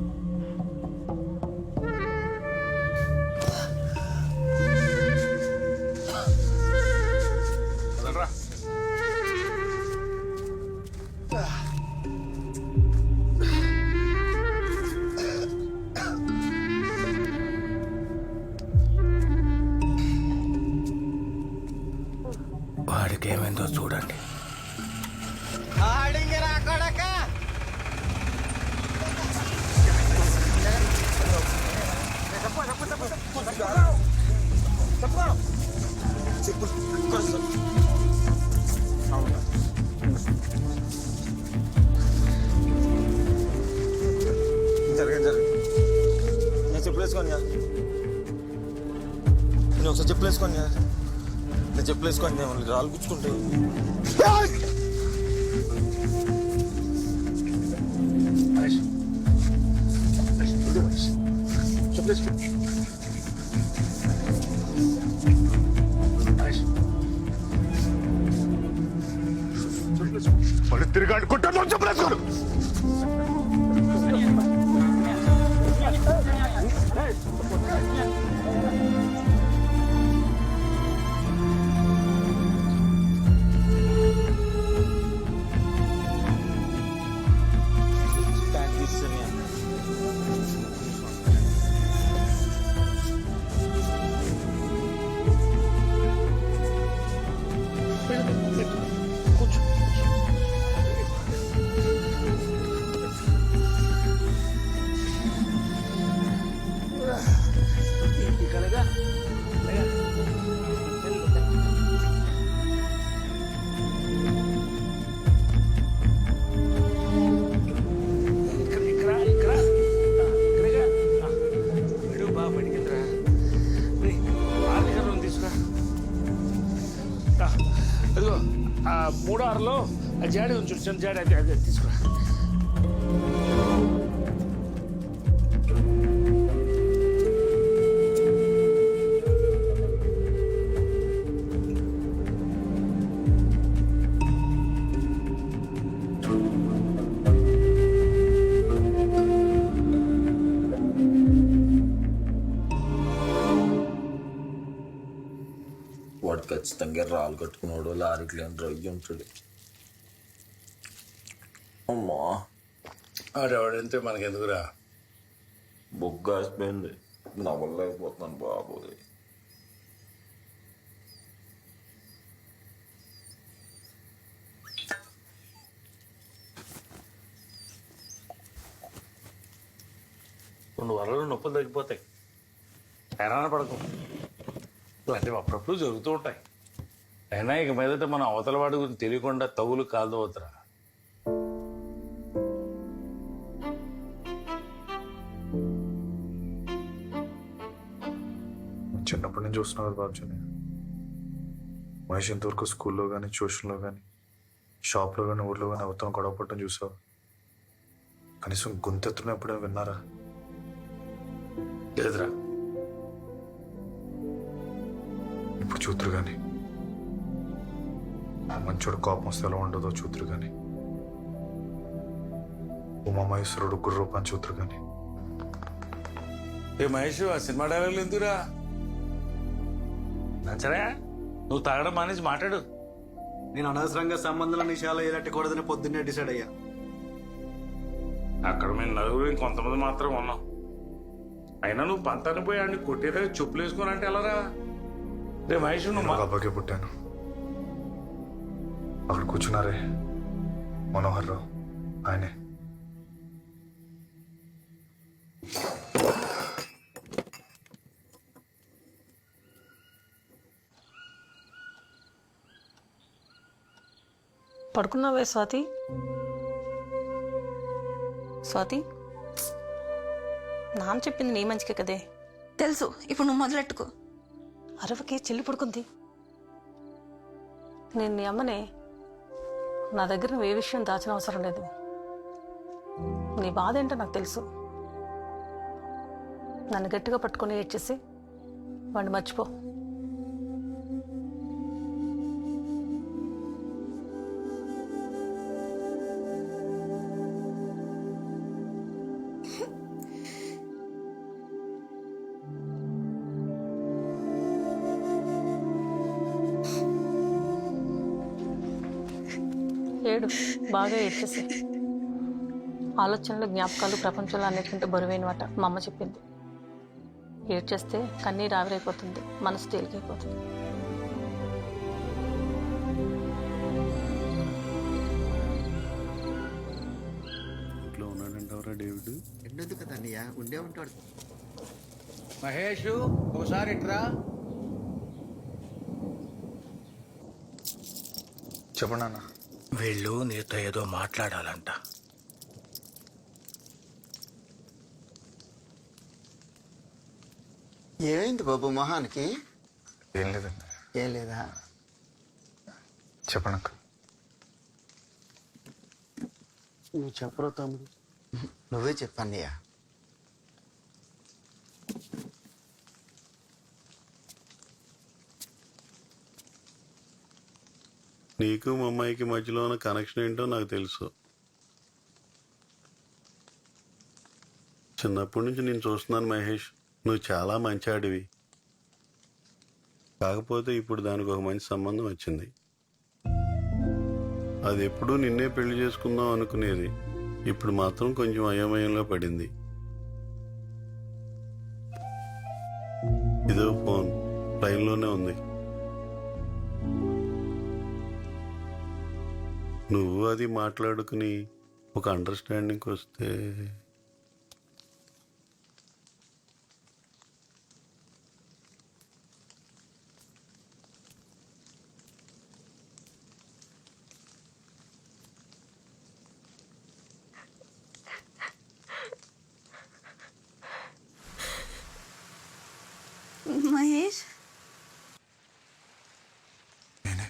వేసుకోండి నేను ఒకసారి చెప్పులు వేసుకోండి నేను చెప్పులు వేసుకోండి రాళ్ళు గుచ్చుకుంటాయి. మళ్ళీ తిరిగి అనుకుంటాను చెప్పలేదు. అదిగో ఆ 3-6లో ఆ జాడి ఉంది చూడు, చిన్న జాడి, అది అది తీసుకురా. వాడు ఖచ్చితంగా రాళ్ళు కట్టుకున్నాడు, లారీకి లేని రొయ్యి ఉంటాడు. అమ్మా ఆడెవడంతే మనకెందుకురా. బొగ్గాసిపోయింది, నవ్వలేకపోతున్నాను బాబోయ్. రెండు వారాలు నొప్పులు తగ్గిపోతాయి. హైరాణ పడకు, ఇలాంటివి అప్పుడప్పుడు జరుగుతూ ఉంటాయి. అయినా ఇక మీదట మన అవతల వాడి గురించి తెలియకుండా తగులు కాదు అవుతురా. చిన్నప్పటి నుంచి చూస్తున్నావు కదా బాబుజీ, మహేష్ ఇంతవరకు స్కూల్లో కానీ ట్యూషన్లో కానీ షాప్లో కానీ ఊర్లో కానీ అవతల గొడవ పట్టడం చూసావు? కనీసం గొంతెత్తున ఎప్పుడైనా విన్నారా? లేదురా. ఇప్పుడు చూతురు కానీ ఆ మంచోడు కోపం వస్తే ఎలా ఉండదో చూతురు కానీ, ఉమామహేశ్వరుడు గుర్రూపాన్ని చూతురు కానీ. ఏ మహేష్, ఆ సినిమా డైలాగులు ఎందుకురా? సరే నువ్వు తాగడం మానేసి మాట్లాడు. నేను అనవసరంగా సంబంధాల విషయాలు ఎలట్టకూడదని పొద్దున్నే డిసైడ్ అయ్యా. అక్కడ మేము నలుగురు ఇంకొంతమంది మాత్రం ఉన్నాం. అయినా నువ్వు పంతాన్ని పోయి ఆడిని కొట్టేదా చెప్పులు వేసుకుని అంటే ఎలారా? రే మహేష్, నువ్వు ఒక అబ్బాయికి పుట్టాను. అక్కడ కూర్చున్నారే మనోహర్ రావు, ఆయనే. పడుకున్నావే స్వాతి? స్వాతి, నాన్న చెప్పింది నీ మంచికే కదే. తెలుసు, ఇప్పుడు నువ్వు మొదలెట్టుకో. అరవకే, చెల్లి పడుకుంది. నేను నీ అమ్మనే. నా దగ్గర నువ్వు ఏ విషయం దాచిన అవసరం లేదు. నీ బాధ ఏంటో నాకు తెలుసు. నన్ను గట్టిగా పట్టుకొని ఏడ్చేసి వాడిని మర్చిపో. ఏడు, బాగా ఏడ్చేసి. ఆలోచనలు, జ్ఞాపకాలు ప్రపంచంలో అన్నిటికంటే బరువైనవాట మా అమ్మ చెప్పింది. ఏడ్చేస్తే కన్నీరు ఆవిరైపోతుంది, మనసు తేలికైపోతుంది. ఇంట్లో ఉన్నాడంటావరా డేవిడ్? ఎండదు కదా అన్నయ్య, ఉండే ఉంటాడు. మహేష్, ఒకసారి ఇట్రా. చెప్పండి అన్న. వీళ్ళు నీతో ఏదో మాట్లాడాలంట. ఏమైంది బాబు మొహానికి? ఏం లేదండి. ఏం లేదా? చెప్పండి అంకుల్. నువ్వు చెప్పరా తమ్ముడు? నువ్వే చెప్పన్నయ్య. నీకు మా అమ్మాయికి మధ్యలో ఉన్న కనెక్షన్ ఏంటో నాకు తెలుసు. చిన్నప్పటి నుంచి నేను చూస్తున్నాను మహేష్, నువ్వు చాలా మంచాడివి. కాకపోతే ఇప్పుడు దానికి ఒక మంచి సంబంధం వచ్చింది. అది ఎప్పుడూ నిన్నే పెళ్లి చేసుకుందాం అనుకునేది, ఇప్పుడు మాత్రం కొంచెం అయోమయంలో పడింది. ఇదో ఫోన్ లైన్లోనే ఉంది. నువ్వు అది మాట్లాడుకుని ఒక అండర్స్టాండింగ్కి వస్తే. మహేష్, నేనే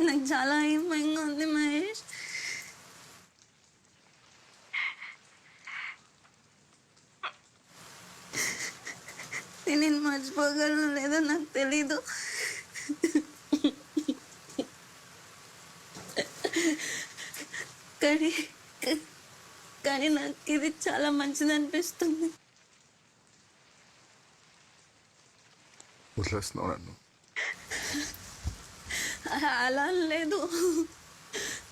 నాకు చాలా భయంగా ఉంది మహేష్. నేను మర్చిపోగలను లేదో నాకు తెలీదు. కానీ నాకు ఇది చాలా మంచిది అనిపిస్తుంది. వదిలేస్తున్నావు నన్ను? అలా లేదు,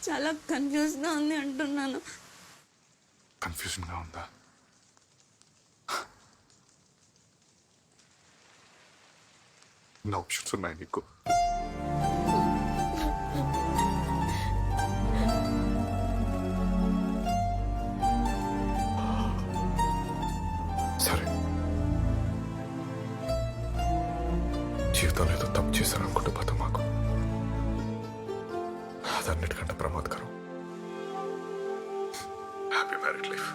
చాలా కన్ఫ్యూజ్గా ఉంది అంటున్నాను. కన్ఫ్యూజన్గా ఉందా? నా ఆప్షన్స్ ఉన్నాయి నీకు. సరే, జీవితంలో ఏదో తప్పు చేశాను అనుకుంటే పోతే మాకు అదన్నిటికంటే ప్రమాదకరం. Happy married life.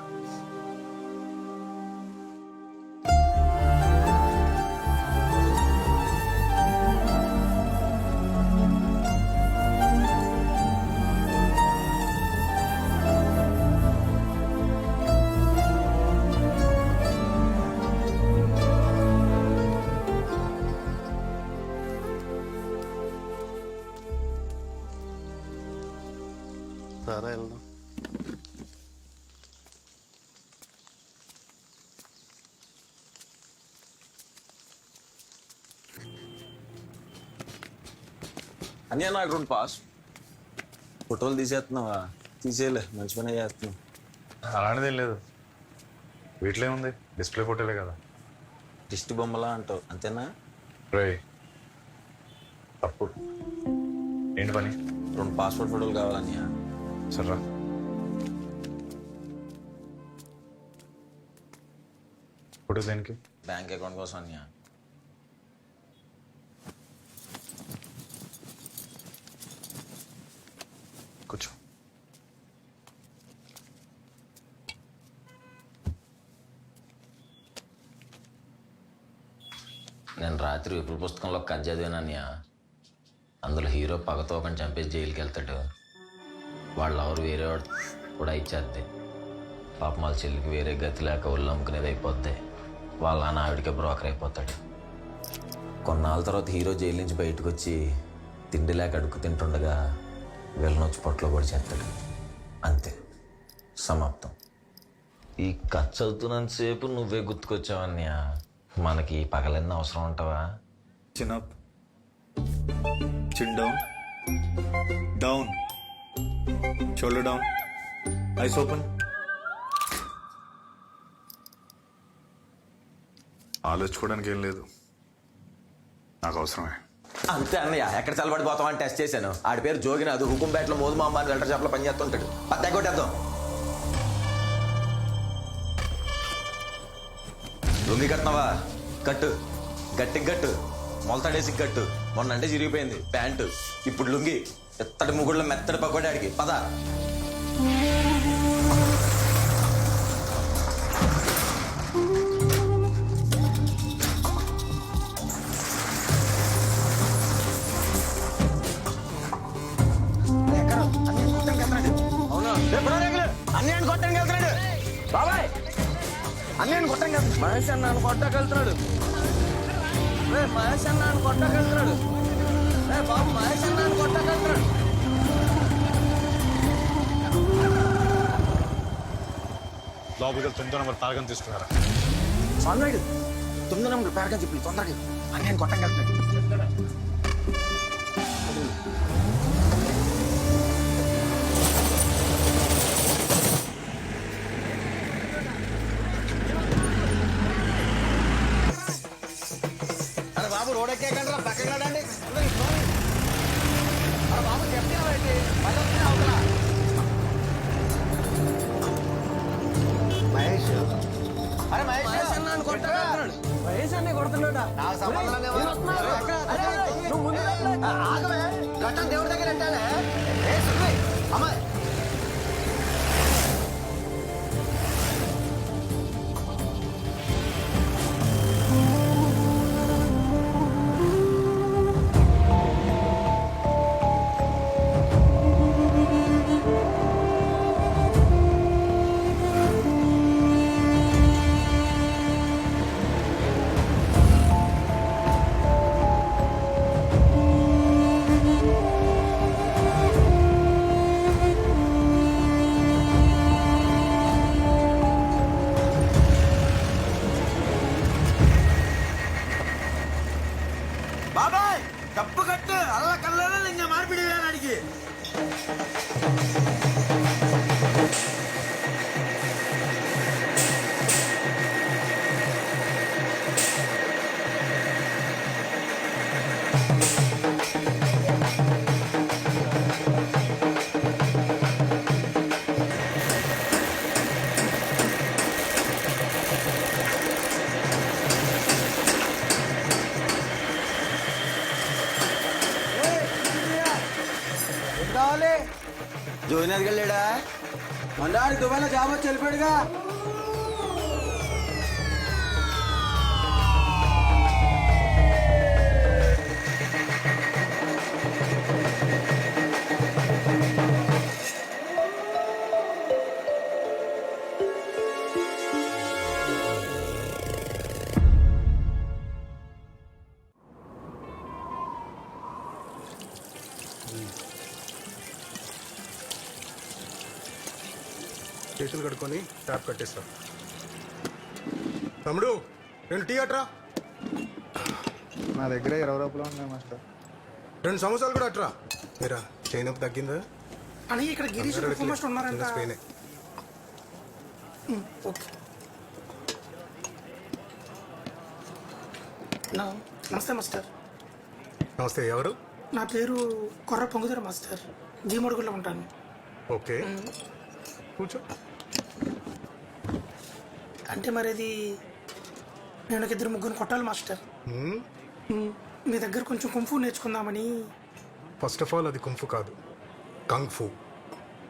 సరే వెళ్దాం. అన్నీ నాకు 2 పాస్ ఫోటోలు తీసేస్తున్నావా? తీసేయలే, మంచి పనే చేస్తున్నావు. అలాంటిదేం లేదు, వీటిలో ఏముంది, డిస్ప్లే ఫోటోలే కదా. దిష్టి బొమ్మలా అంటావు అంతేనా? రే తప్పు. ఏంటి పని? 2 పాస్పోర్ట్ ఫోటోలు కావాలన్నయ్య. సర్రా. ఫోటో దేనికి? బ్యాంక్ అకౌంట్ కోసం అన్నయ్య. కూర్చో. నేను రాత్రి విపుల పుస్తకంలో కథ చదివానన్నయ్య. అందులో హీరో పగతో ఒకని చంపేసి జైలుకి వెళ్తాడు. వాళ్ళు ఎవరు వేరే వాడు కూడా ఇచ్చేద్ది. పాపం వాళ్ళ చెల్లికి వేరే గతి లేక ఒళ్ళు అమ్ముకునేది అయిపోద్ది. వాళ్ళ నాన్న ఆవిడికే బ్రోకర్ అయిపోతాడు. కొన్నాళ్ళ తర్వాత హీరో జైలు నుంచి బయటకు వచ్చి తిండి లేక అడుక్కు తింటుండగా వీళ్ళని వచ్చి పొట్టలో కూడా చేస్తాడు. అంతే, సమాప్తం. ఈ కథ చదువుతున్నంతసేపు నువ్వే గుర్తుకొచ్చావన్నయ్య. మనకి పగలన్నీ అవసరం ఉంటావా? Chin up, chin down, down, shoulder down, eyes open. ఆలోచించుకోవడానికి ఏం లేదు, నాకు అవసరమే. అంతే అన్నయ్య. ఎక్కడ చల్లబడిపోతామని టెస్ట్ చేశాను. ఆడి పేరు జోగినాథ్. హుకుంపేటలో మోదుమాంబ అని వెల్టర్ షాప్లో పనిచేస్తుంటాడు. పత్తా కొట్టేద్దాం. లుంగి కట్టినావా? కట్టు, గట్టికి కట్టు, మొలతాడేసి కట్టు. మొన్న అంటే చిరిగిపోయింది ప్యాంటు, ఇప్పుడు లుంగి. ఎత్తడి ముగుళ్ళ మెత్తడి పకోడాడికి పద. బాబాయ్ అన్నయ్యను కొట్టం కదా. మహేష్ అన్నాను కొట్టగలుగుతున్నాడు. మహేష్ అన్నాను కొట్టగలుగుతున్నాడు. బాబు మహేష్ అన్నాను కొట్టగలుగుతున్నాడు. లోపలికి 9వ నెంబర్ పారగం తీసుకున్నారా? సన్నాడు 9వ నెంబర్ పేరగా చెప్పి తొందరగా అన్నయ్యను కొట్టగలుగుతున్నాడు. అరే బాబు రోడ్ ఎక్కేకండి రా, పక్కన రండి. అరే బాబు చెప్తానండి అవతల మహేష్ అరే మహేష్ అన్నాను కొట్టగలుగుతున్నాడు. మహేష్ అన్నీ కొడుతున్నాడా? నాకు సంబంధం లేదు. ఆగవే గట్టం దేవుడి దగ్గర అంటానే. అమ్మాయి బాబాయ్ డబ్బు కట్టు అల్ల కల్లాల లింగ మార్పిడి అడిగి. కావాలి జోయినది వెళ్ళాడా? మందాడి దుబాయ్లో జాబ్ వచ్చి వెళ్ళిపోయాడుగా. చేతులు కడుక్కొని ట్యాప్ కట్టేస్తా. తమ్ముడు 2 టీ అట్రా. నా దగ్గర 20 రూపాయలు ఉన్నాయి మాస్టర్. 2 సమోసాలు కూడా అట్రా. మీరా చేయనప్పు తగ్గిందా? అని ఇక్కడ గిరీష్ ఉన్నారంట. స్పెయినే. ఓకే నమస్తే మాస్టర్. నమస్తే. ఎవరు? నా పేరు కొర్ర పొంగుదర మాస్టర్. జీమడుగులో ఉంటాను. ఓకే కూర్చో. అంటే మరి అది నేను 2-3 కొట్టాలి మాస్టర్. మీ దగ్గర కొంచెం కుంఫు నేర్చుకుందామని. ఫస్ట్ ఆఫ్ ఆల్ అది కుంఫు కాదు, కంగ్ ఫు.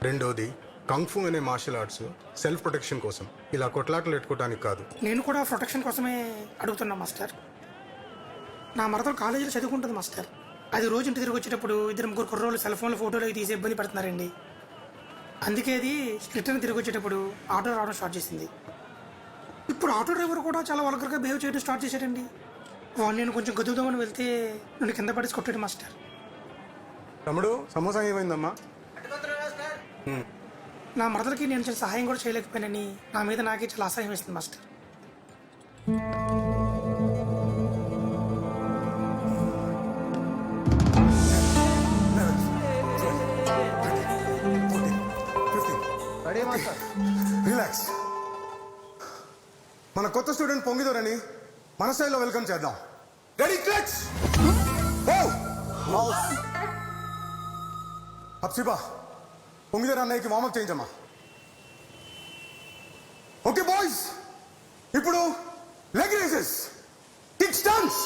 రెండోది కంగ్ ఫు అనే మార్షల్ ఆర్ట్స్ సెల్ఫ్ ప్రొటెక్షన్ కోసం, ఇలా కొట్లాటలు పెట్టుకోవడానికి కాదు. నేను కూడా ప్రొటెక్షన్ కోసమే అడుగుతున్నా మాస్టర్. నా మరదలు కాలేజీలో చదువుకుంటుంది మాస్టర్. అది రోజు ఇంటి తిరిగి వచ్చేటప్పుడు 2-3 కుర్రోళ్ళు సెల్ ఫోన్లో ఫోటోలు తీసి ఇబ్బంది పడుతున్నారండి. అందుకే అది రిటర్న్ తిరిగి వచ్చేటప్పుడు ఆటో రావడం స్టార్ట్ చేసింది. ఇప్పుడు ఆటో డ్రైవర్ కూడా చాలా వల్గర్గా బిహేవ్ చేయడం స్టార్ట్ చేశాడండి. వాళ్ళు నేను కొంచెం గదువుదామని వెళ్తే నన్ను కింద పడేసి కొట్టాడు మాస్టర్. తమ్ముడు సమోసా ఏమైందమ్మా? నా మరదలకి నేను చిన్న సహాయం కూడా చేయలేకపోయానని నా మీద నాకే చాలా అసహాయం వేస్తుంది మాస్టర్. రిలాక్స్. మన కొత్త స్టూడెంట్ పొంగిదోరని మన స్టైల్లో వెల్కమ్ చేద్దాం. Ready clutch. అప్సిబా పొంగిదోర అన్నయ్యకి వార్మప్ చేయించమ్మా. ఓకే బాయ్స్, ఇప్పుడు leg raises, kick stance.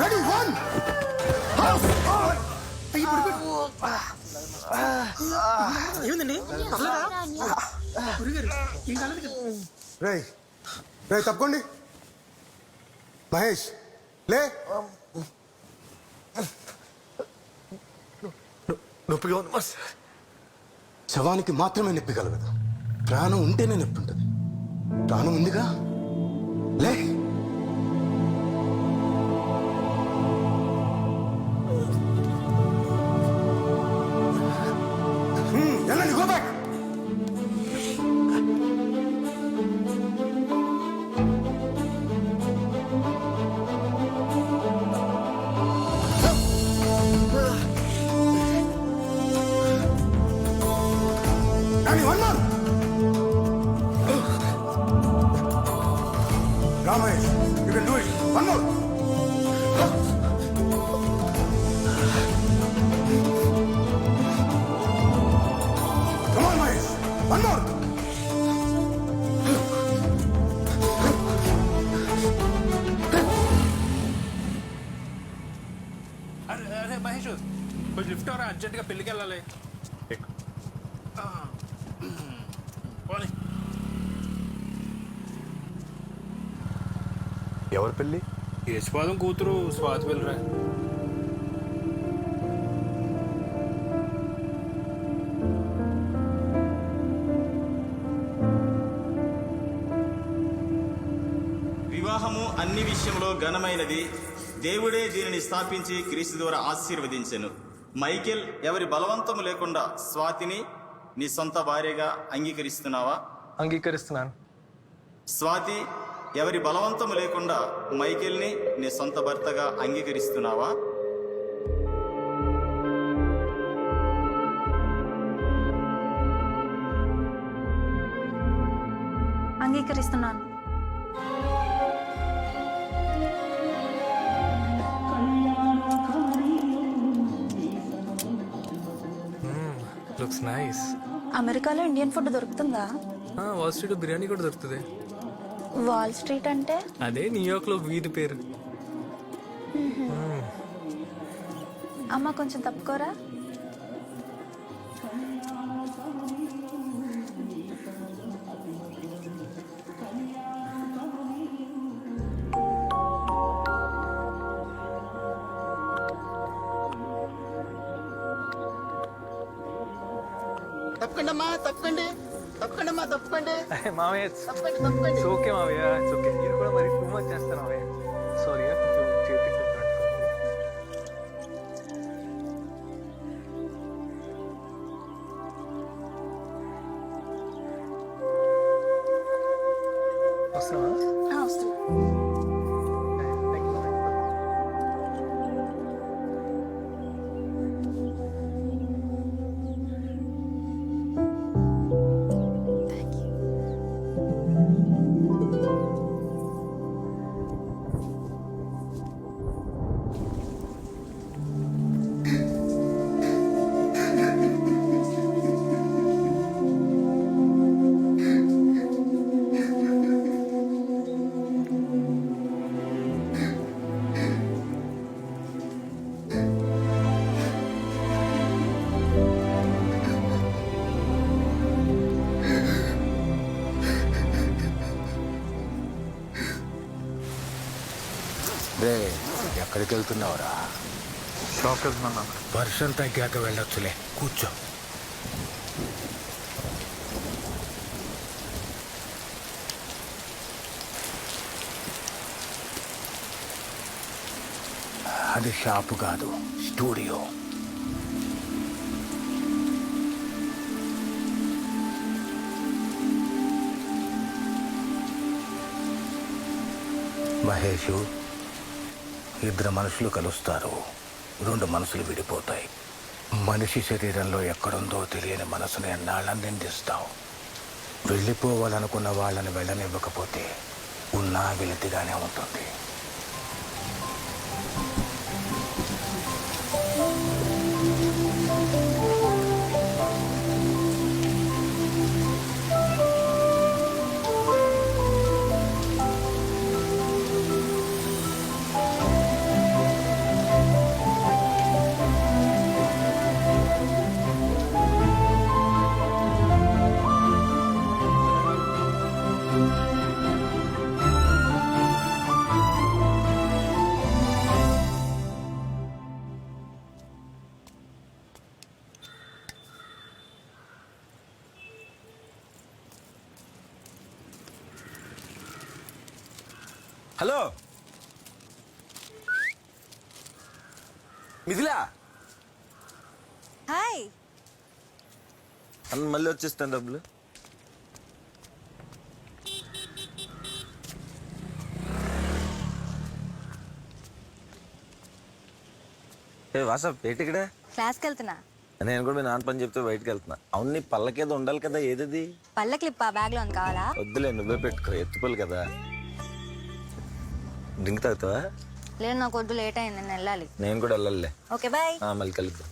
Ready 1. ఏమిందండి రే రే తప్పకోండి. మహేష్ లే. నొప్పిగా ఉంది. శవానికి మాత్రమే నొప్పి కలగదు, ప్రాణం ఉంటేనే నొప్పి ఉంటుంది. ప్రాణం ఉందిగా, లే. వెళ్ళండి, go back. Danny, one more. Ramesh, you can do it. One more. Come on, Mahesh. One more. అరే అరే మహేష్, కొంచెం లిఫ్ట్ అవరా, అర్జెంట్గా పెళ్ళికి వెళ్ళాలి. పోనీ. ఎవరి పెళ్ళి? యశ్వాదం కూతురు స్వాతి వెళ్ళరా. వివాహము అన్ని విషయంలో ఘనమైనది. దేవుడే దీనిని స్థాపించి క్రీస్తు ద్వారా ఆశీర్వదించెను. మైకేల్, ఎవరి బలవంతము లేకుండా స్వాతిని నీ సొంత భార్యగా అంగీకరిస్తున్నావా? అంగీకరిస్తున్నాను. స్వాతి, ఎవరి బలవంతము లేకుండా మైకేల్ని నీ సొంత భర్తగా అంగీకరిస్తున్నావా? అంగీకరిస్తున్నాను. Looks nice. అమెరికాలో ఇండియన్ ఫుడ్ దొరుకుతుందా? వాల్ స్ట్రీట్ బిర్యానీ కూడా దొరుకుతుంది. వాల్ స్ట్రీట్ అంటే? అదే న్యూయార్క్ లో వీధి పేరు. అమ్మ కొంచెం తప్పుకోరా. తప్పకండమ్మా, తప్పకండి, తప్పకండమ్మా, తప్పకండి. మావయ్య, తప్పకండి, తప్పకండి. ఇట్స్ ఓకే మావయ్య, ఇట్స్ ఓకే. మీరు కూడా మరి టూ మచ్ చేస్తారు మావయ్య. సారీ, కొంచెం చేతికి వస్తున్నా. రే, ఎక్కడికి వెళ్తున్నావురా? షాప్కి వెళ్తున్నా. వర్షం తగ్గాక వెళ్ళొచ్చులే, కూర్చో. అది షాపు కాదు, స్టూడియో. మహేషు, ఇద్దరు మనుషులు కలుస్తారు, రెండు మనసులు విడిపోతాయి. మనిషి శరీరంలో ఎక్కడుందో తెలియని మనసుని ఎన్నాళ్ళని నిందిస్తావు. వెళ్ళిపోవాలనుకున్న వాళ్ళని వెళ్ళనివ్వకపోతే ఉన్నా వెలితిగానే ఉంటుంది. Hello Mithila, hi. మళ్ళీ వచ్చేస్తాను డబ్బులు. వాట్సాప్ ఏంటి ఇక్కడ? క్లాస్కి వెళ్తున్నా. నేను కూడా మీ నాన్న పని చెప్తే బయటకు వెళ్తున్నా. అవును, నీ పళ్ళకేదో ఉండాలి కదా, ఏదది? పళ్ళ క్లిప్ ఆ బ్యాగ్ లో ఉంది, కావాలా? వద్దులే, నువ్వే పెట్టుకో, ఎత్తుపల్లి కదా. డ్రింక్ తాగుతావా? లేదు, నాకు వద్దు, లేట్ అయింది, నేను వెళ్ళాలి. నేను కూడా వెళ్ళాలిలే. Okay bye. మళ్ళీ కలుద్దాం.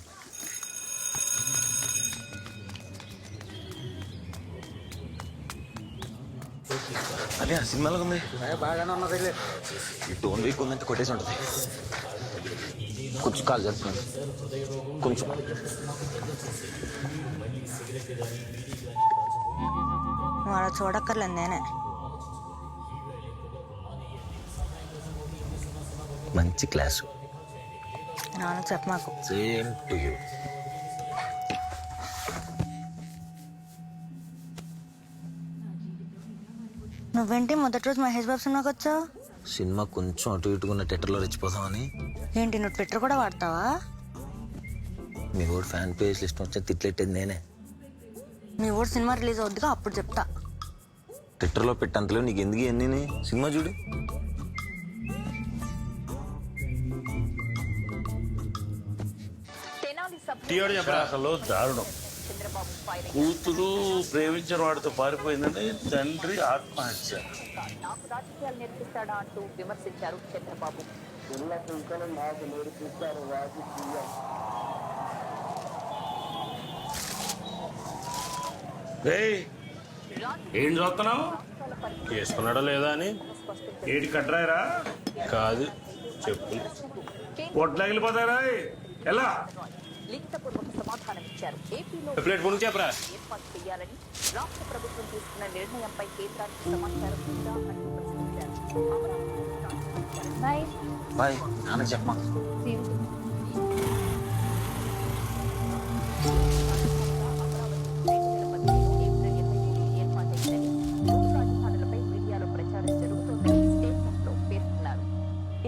అదే ఆ సినిమాలో ఉంది. బాగానే ఉన్నది. ఈ టోన్ వీక్ ఉందంటే కొట్టేసి ఉంటుంది. కొంచెం కాల్ చేస్తున్నాను, కొంచెం. నువ్వు అలా చూడక్కర్లేదు, నేనే. మంచి క్లాసు. నాన్న చెప్ప మాకు. Same to you. నువ్వేంటి మొదటి రోజు మహేష్ బాబు సినిమాకి వచ్చావు? సినిమా కొంచెం అటు ఇటుకున్న థియేటర్లో రెచ్చిపోతామని. ఏంటి, నువ్వు ట్విట్టర్ కూడా వాడతావా? మీ ఊరు ఫ్యాన్ పేజ్ లిస్ట్ వచ్చి తిట్లెట్టేది నేనే. మీ ఊరు సినిమా రిలీజ్ అవుద్దిగా, అప్పుడు చెప్తా. ట్విట్టర్లో పెట్టంతలేవు నీకు ఎందుకు ఎన్ని? సినిమా చూడు. అసలు దారుణం. కూతురు ప్రేమించిన వాడితో పారిపోయిందని తండ్రి ఆత్మహత్య. నాకు రాజకీయాలు నేర్పిస్తాడా అంటూ విమర్శించారు చంద్రబాబు. నాకు నేర్పిస్తారు రాజకీయం. ఏం చూస్తున్నావు? చేసుకున్నాడా లేదా అని. ఏటి కట్రాయరా? కాదు, చెప్పులు. పొట్లగిలిపోతారా? ఎలా? లిఖితపూర్వక సమాధానం ఇచ్చారు. ఏపీలో ప్లేట్ ఫోన్ చెప్పరా ఏర్పాటు చేయాలని రాష్ట్ర ప్రభుత్వం తీసుకున్న నిర్ణయంపై కేంద్రానికి సమాచారం ఉందా అని ప్రశ్నించారు. బాయ్. నాన్న చెప్పమా.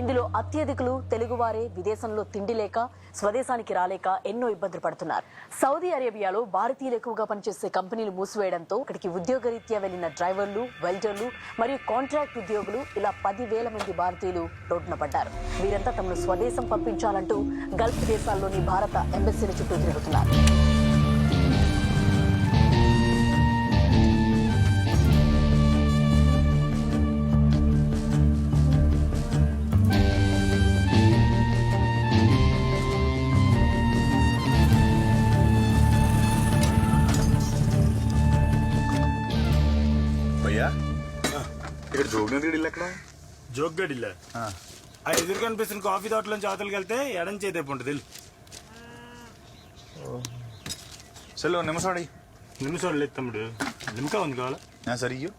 ఇందులో అత్యధికులు తెలుగువారే విదేశంలో తిండి లేక స్వదేశానికి రాలేక ఎన్నో ఇబ్బందులు పడుతున్నారు. సౌదీ అరేబియాలో భారతీయులు ఎక్కువగా పనిచేసే కంపెనీలు మూసివేయడంతో అక్కడికి ఉద్యోగరీత్యా వెళ్లిన డ్రైవర్లు, వెల్డర్లు మరియు కాంట్రాక్ట్ ఉద్యోగులు ఇలా 10,000 మంది భారతీయులు రోడ్డున పడ్డారు. వీరంతా తమను స్వదేశం పంపించాలంటూ గల్ఫ్ దేశాల్లోని భారత ఎంబసీల చుట్టూ తిరుగుతున్నారు. ఇక్కడ జోగినగర్ ఇల్లు ఎక్కడ? జోగ్గడిల్లా. ఆ ఎదురు కనిపిస్తున్న కాఫీ తోటలోంచి అవతలకి వెళ్తే ఎడం చేతే ఉంటుంది. చలో నిమిషాడి. నిమిషాలు లేదు తమ్ముడు, నిమ్మకా ఉంది కావాలా? సరే ఇయ్యు.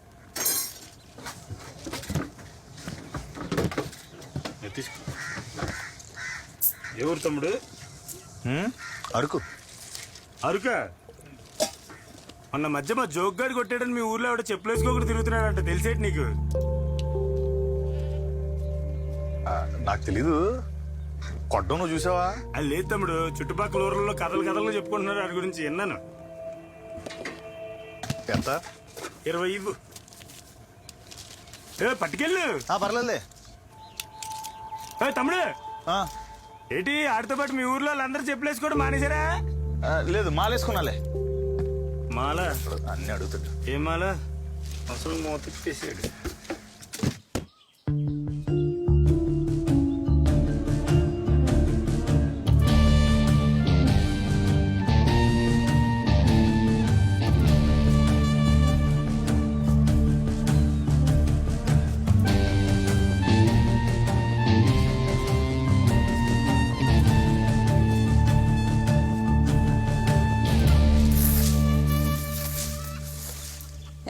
తీసుకో. ఎవరు తమ్ముడు? అరకు. అరుక మొన్న మధ్య మా జోగ్గాడి కొట్టాడని మీ ఊర్లో ఆవిడ చెప్పులేసుకోకుండా తిరుగుతున్నాడంట, తెలిసేటి నీకు? నాకు తెలీదు. కొట్టడం నువ్వు చూసావా? అది లేదు తమ్ముడు, చుట్టుపక్కల ఊర్లలో కథలు చెప్పుకుంటున్నారు వాడి గురించి, విన్నాను. ఎంత? 20 ఇవ్వు. పట్టుకెళ్ళు. పర్లేదులే. తమ్ముడు ఏంటి ఆడితో పాటు మీ ఊర్లో వాళ్ళందరూ చెప్పులేసుకోవడం మానేశారా? లేదు, మాలేసుకున్నాలే. మాల అన్ని అడుగుతాడు. ఏం మాల? అసలు మోతేసాడు.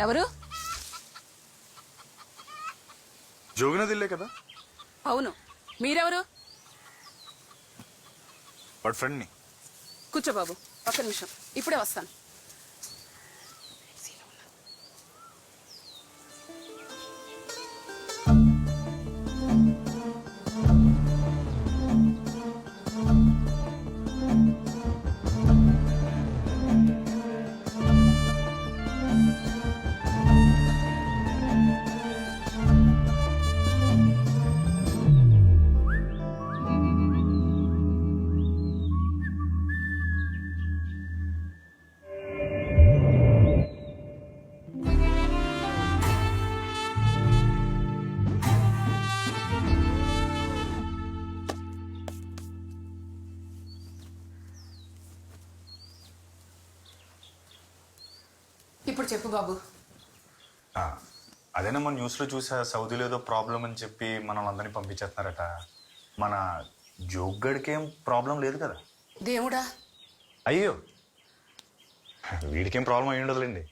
ఎవరు? జోగినది ఇల్లే కదా? అవును. మీరెవరు? వాడి ఫ్రెండ్ని. కూర్చో బాబు, ఒక్క నిమిషం, ఇప్పుడే వస్తాను. ఇప్పుడు చెప్పు బాబు. అదేనా మన న్యూస్లో చూసా, సౌదీలో ఏదో ప్రాబ్లం అని చెప్పి మనల్ని అందరినీ పంపించేస్తున్నారట. మన జోగ్గడికి ఏం ప్రాబ్లం లేదు కదా? దేవుడా, అయ్యో వీడికేం ప్రాబ్లం అయ్యి ఉండదులేండి,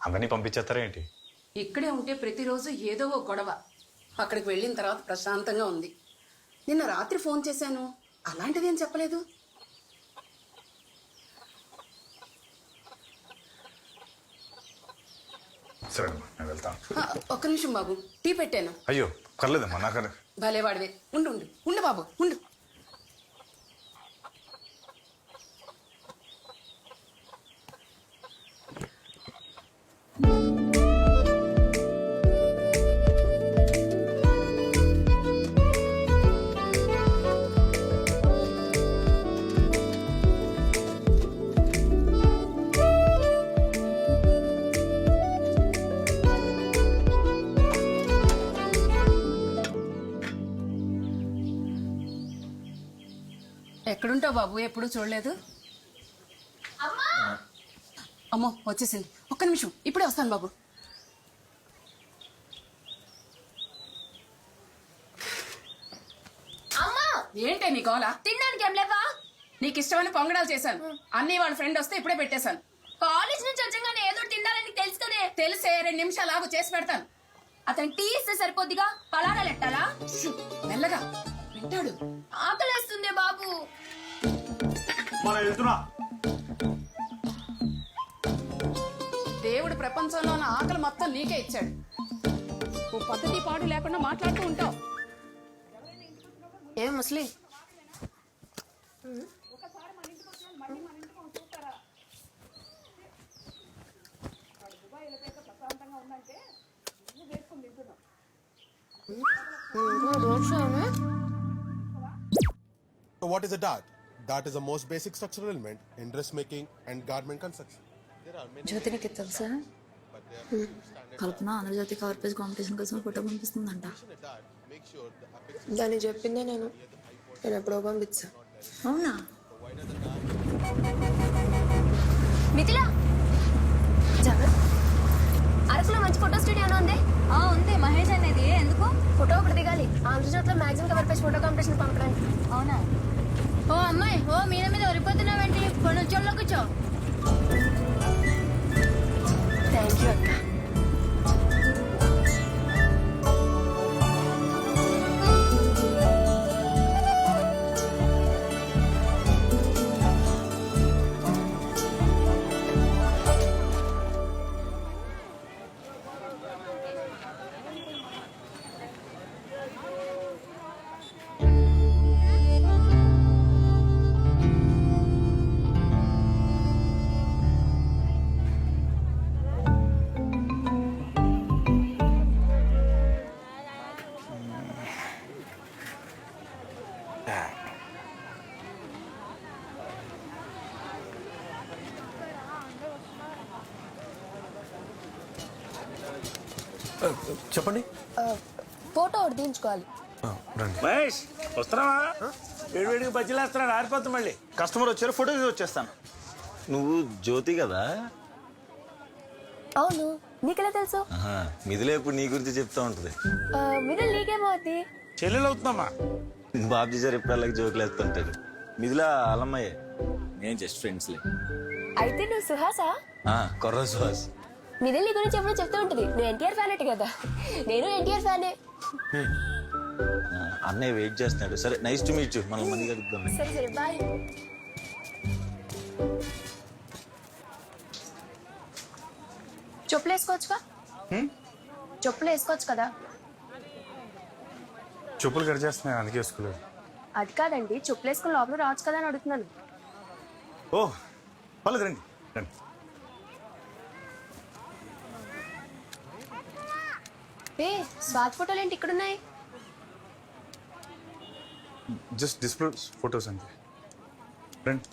అందరినీ పంపించేస్తారా ఏంటి? ఇక్కడే ఉంటే ప్రతిరోజు ఏదో ఒక గొడవ. అక్కడికి వెళ్ళిన తర్వాత ప్రశాంతంగా ఉంది. నిన్న రాత్రి ఫోన్ చేశాను, అలాంటిది ఏం చెప్పలేదు. సరే అమ్మా, నేను వెళ్తాను. ఒక్క నిమిషం బాబు, టీ పెట్టాను. అయ్యో పర్లేదమ్మా, నాకు భలేవాడివే. ఉండు ఉండు ఉండు బాబు, ఉండు. ఎక్కడుంటావు బాబు? ఎప్పుడు చూడలేదు. అమ్మో వచ్చేసింది, ఒక్క నిమిషం ఇప్పుడే వస్తాను బాబు. ఏంటే నీ గోల? తినడానికి ఏం లేవా? నీకు ఇష్టమైన పొంగడాలు చేశాను. అన్నీ వాళ్ళ ఫ్రెండ్ వస్తే ఇప్పుడే పెట్టేశాను. కాలేజ్ నుంచి వచ్చాగానే ఏదో తినాలని తెలుసు కదే. తెలిసే 2 నిమిషాలు ఆగు, చేసి పెడతాను. అతను టీ ఇస్తే సరిపోద్దిగా, పలారాలు ఎట్టాలా? మెల్లగా వింటాడు. ఆకలేస్తుంది బాబు. దేవుడు ప్రపంచంలో ఉన్న ఆకలి మొత్తం నీకే ఇచ్చాడు. ఓ పద్ధతి పాడు లేకుండా మాట్లాడుతూ ఉంటావు. ఏం ముస్లి? So what is a dart? Dart is the most basic structural element in dressmaking and garment construction. జ్యోతి నీకు తెలుసా? కల్పన ఆంధ్రజ్యోతి కవర్ పేజ్ కాంపిటీషన్ కోసం ఫోటో పంపిస్తుందంట. దాన్ని చెప్పిందే నేను ఎప్పుడో పంపించా. అవునా? మిథిలా, అరకులో మంచి ఫోటో స్టూడియో ఉంది. ఉంది, మహేష్ అనేది. ఎందుకు? ఫోటో ఒకటి దిగాలి. ఆంధ్రజ్యోతిలో magazine cover page photo competition పంపడానికి. అవునా? ఓ అమ్మాయి, ఓ మీద ఒరిపోతున్నావేంటి? కొన్ని చోళ్ళ కూర్చో. థ్యాంక్ యూ అక్క. చెప్పండి. ఫోటో ఒకటి దించుకోవాలి. మహేష్ వస్తున్నావా? వేడివేడికి బజ్జీలు వేస్తున్నాడు, ఆరిపోతుంది మళ్ళీ. కస్టమర్ వచ్చారు, ఫోటో తీసి వచ్చేస్తాను. నువ్వు జ్యోతి కదా? అవును, నీకెలా తెలుసు? మిథిలే ఇప్పుడు నీ గురించి చెప్తా ఉంటది. మిథిల్ నీకేమవుద్ది? చెల్లెలు అవుతుందమ్మా. బాబ్జీ సార్ ఇప్పుడు అలాగే జోకులు వేస్తుంటాడు. మిథిలా అలమ్మయ్యే. నేను జస్ట్ ఫ్రెండ్స్లే. అయితే నువ్వు సుహాసా? కొర్ర సుహాస్. మిథిల్ నీ గురించి ఎప్పుడూ చెప్తూ ఉంటుంది. నువ్వు ఎన్టీఆర్ ఫ్యాన్ అంటే కదా. నేను ఎన్టీఆర్ ఫ్యానే. అన్నయ్య వెయిట్ చేస్తున్నాడు. సరే, నైస్ టు మీట్ యు. మనం మంది కలుద్దాం. సరే సరే, బాయ్. చెప్పులు వేసుకోవచ్చుగా? చెప్పులు వేసుకోవచ్చు కదా? చెప్పులు కట్ చేస్తున్నాయి, అందుకే వేసుకోలేదు. అది కాదండి, చెప్పులు వేసుకుని లోపల రావచ్చు కదా అని అడుగుతున్నాను. ఓ పర్లేదు, రండి రండి. స్వాతి ఫోటోలు ఏంటి ఇక్కడున్నాయి? జస్ట్ డిస్ప్లే ఫొటోస్ అంతే. రండి.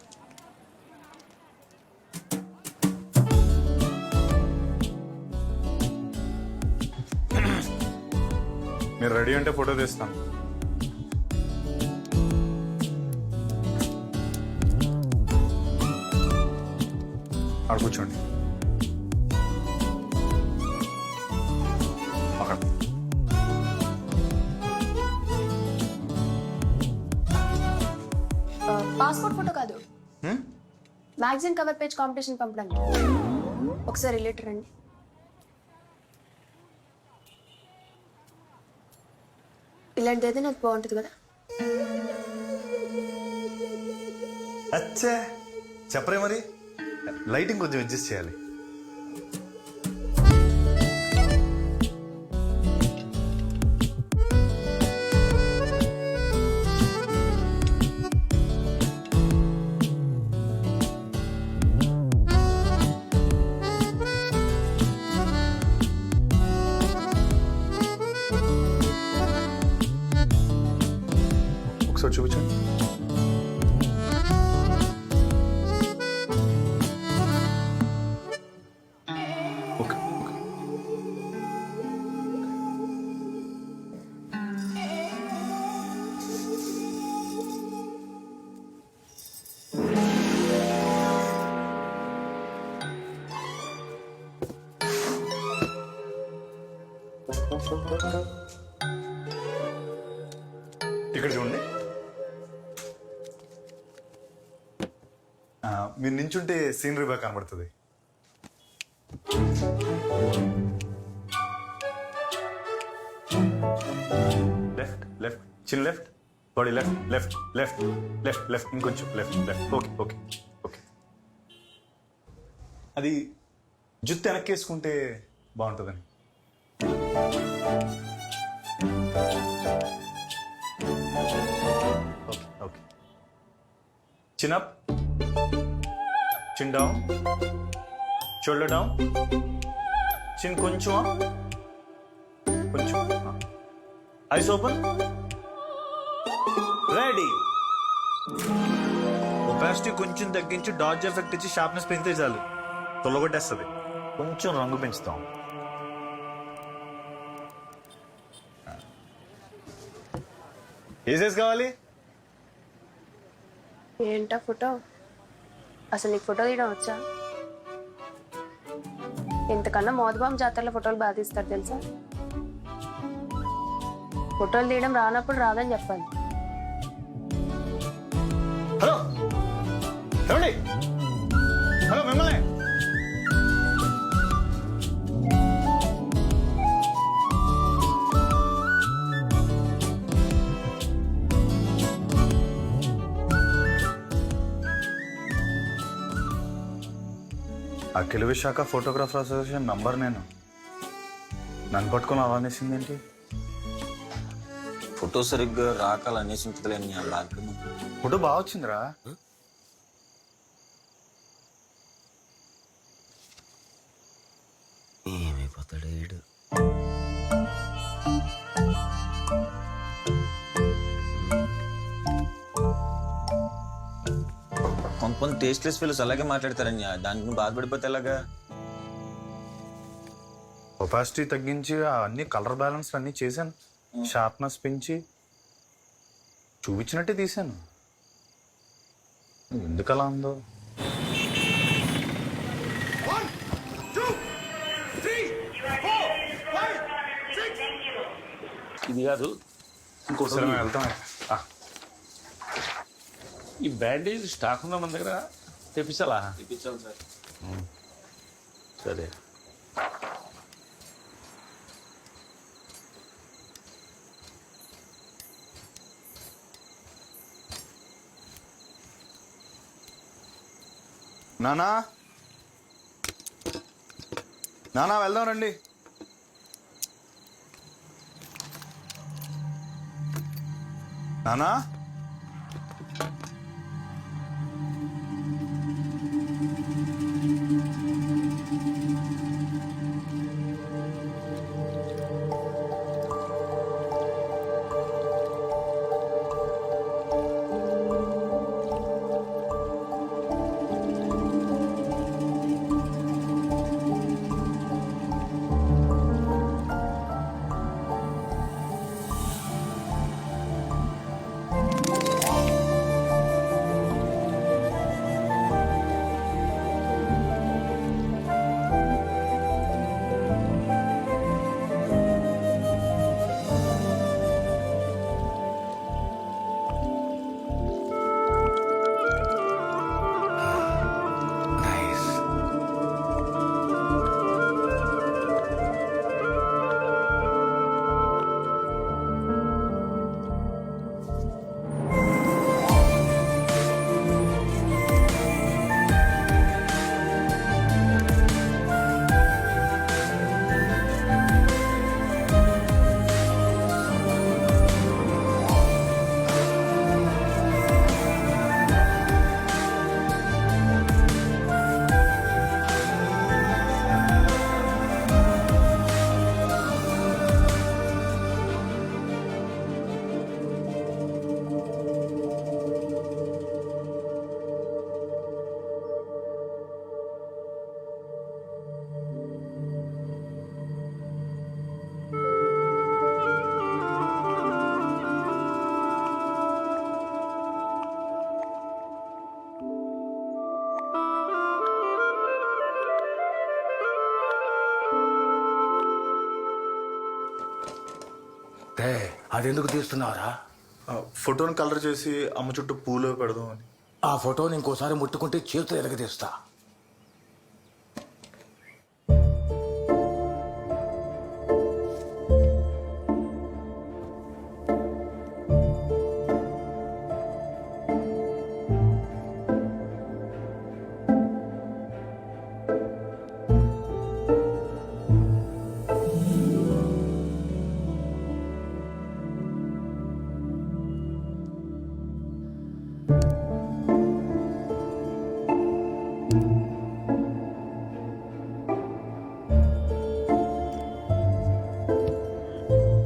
మీరు రెడీ అంటే ఫోటో తీస్తాను. ఆడ కూర్చోండి. పాస్పోర్ట్ ఫోటో కాదు, మ్యాగజైన్ కవర్ పేజ్ కాంపిటీషన్ పంపడానికి. ఒకసారి రిలేటర్ రండి. ఇలాంటిది అయితే నాకు బాగుంటుంది కదా. అచ్చా చెప్పరే మరి, లైటింగ్ కొంచెం అడ్జస్ట్ చేయాలి. ఒకసారి చూపించండి. ఇక్కడ చూడండి, మీరు నించుంటే సీనరీ బాగా కనబడుతుంది. లెఫ్ట్ లెఫ్ట్, చిన్న left, body left left left left left, ఇంకొంచెం left left. Okay okay okay. అది జుత్తు వెనక్కేసుకుంటే బాగుంటుందని. Okay okay. Chin up, chin down, shoulder down, chin కొంచెం కొంచెం, ఐస్ ఓపెన్, రెడీ. ఒపాసిటీ కొంచెం తగ్గించి డాడ్జ్ ఎఫెక్ట్ ఇచ్చి షార్ప్నెస్ పెంచితే చాలు, తొలగొట్టేస్తుంది. కొంచెం రంగు పెంచుతాం. ఏ సైజ్ కావాలి? ఏంటా ఫోటో? అసలు నీకు ఫోటో తీయడం వచ్చా? ఇంతకన్నా మోదబాం జాతరలో ఫోటోలు బాగా తీస్తారు తెలుసా. ఫోటోలు తీయడం రానప్పుడు రాదని చెప్పాలి. హలో ఏమండి, హలో మిమ్మల్ని. అఖిల విశాఖ ఫోటోగ్రాఫర్ అసోసియేషన్ నంబర్ నేను, నన్ను పట్టుకొని అవానేసింది ఏంటి? ఫోటో సరిగ్గా రాకాలు అనేసి ఉంటుందిలేని ఫోటో బాగా వచ్చిందిరా. ఏమైపోతాడు వీడు. కొంత టేస్ట్లెస్ ఫీల్స్ అలాగే మాట్లాడతారని, దానికి బాధపడిపోతే ఎలాగా? ఒపాసిటీ తగ్గించి అన్ని కలర్ బ్యాలెన్స్ అన్ని చేశాను, షార్ప్నెస్ పెంచి చూపించినట్టే తీశాను. ఎందుకు అలా ఉందో. ఇది కాదు ఇంకోసారి మేము వెళ్తాం. ఈ బ్యాండేజ్ స్టాక్ ఉందా మన దగ్గర? తెప్పించాలా? తెప్పించాలి సార్. సరే. నానా నానా వెళ్దాం రండి. నానా అదెందుకు తీస్తున్నావురా? ఫోటోని కలర్ చేసి అమ్మ చుట్టూ పూలు పెడదాం అని. ఆ ఫోటోని ఇంకోసారి ముట్టుకుంటే చేతితో ఎరగదీస్తా.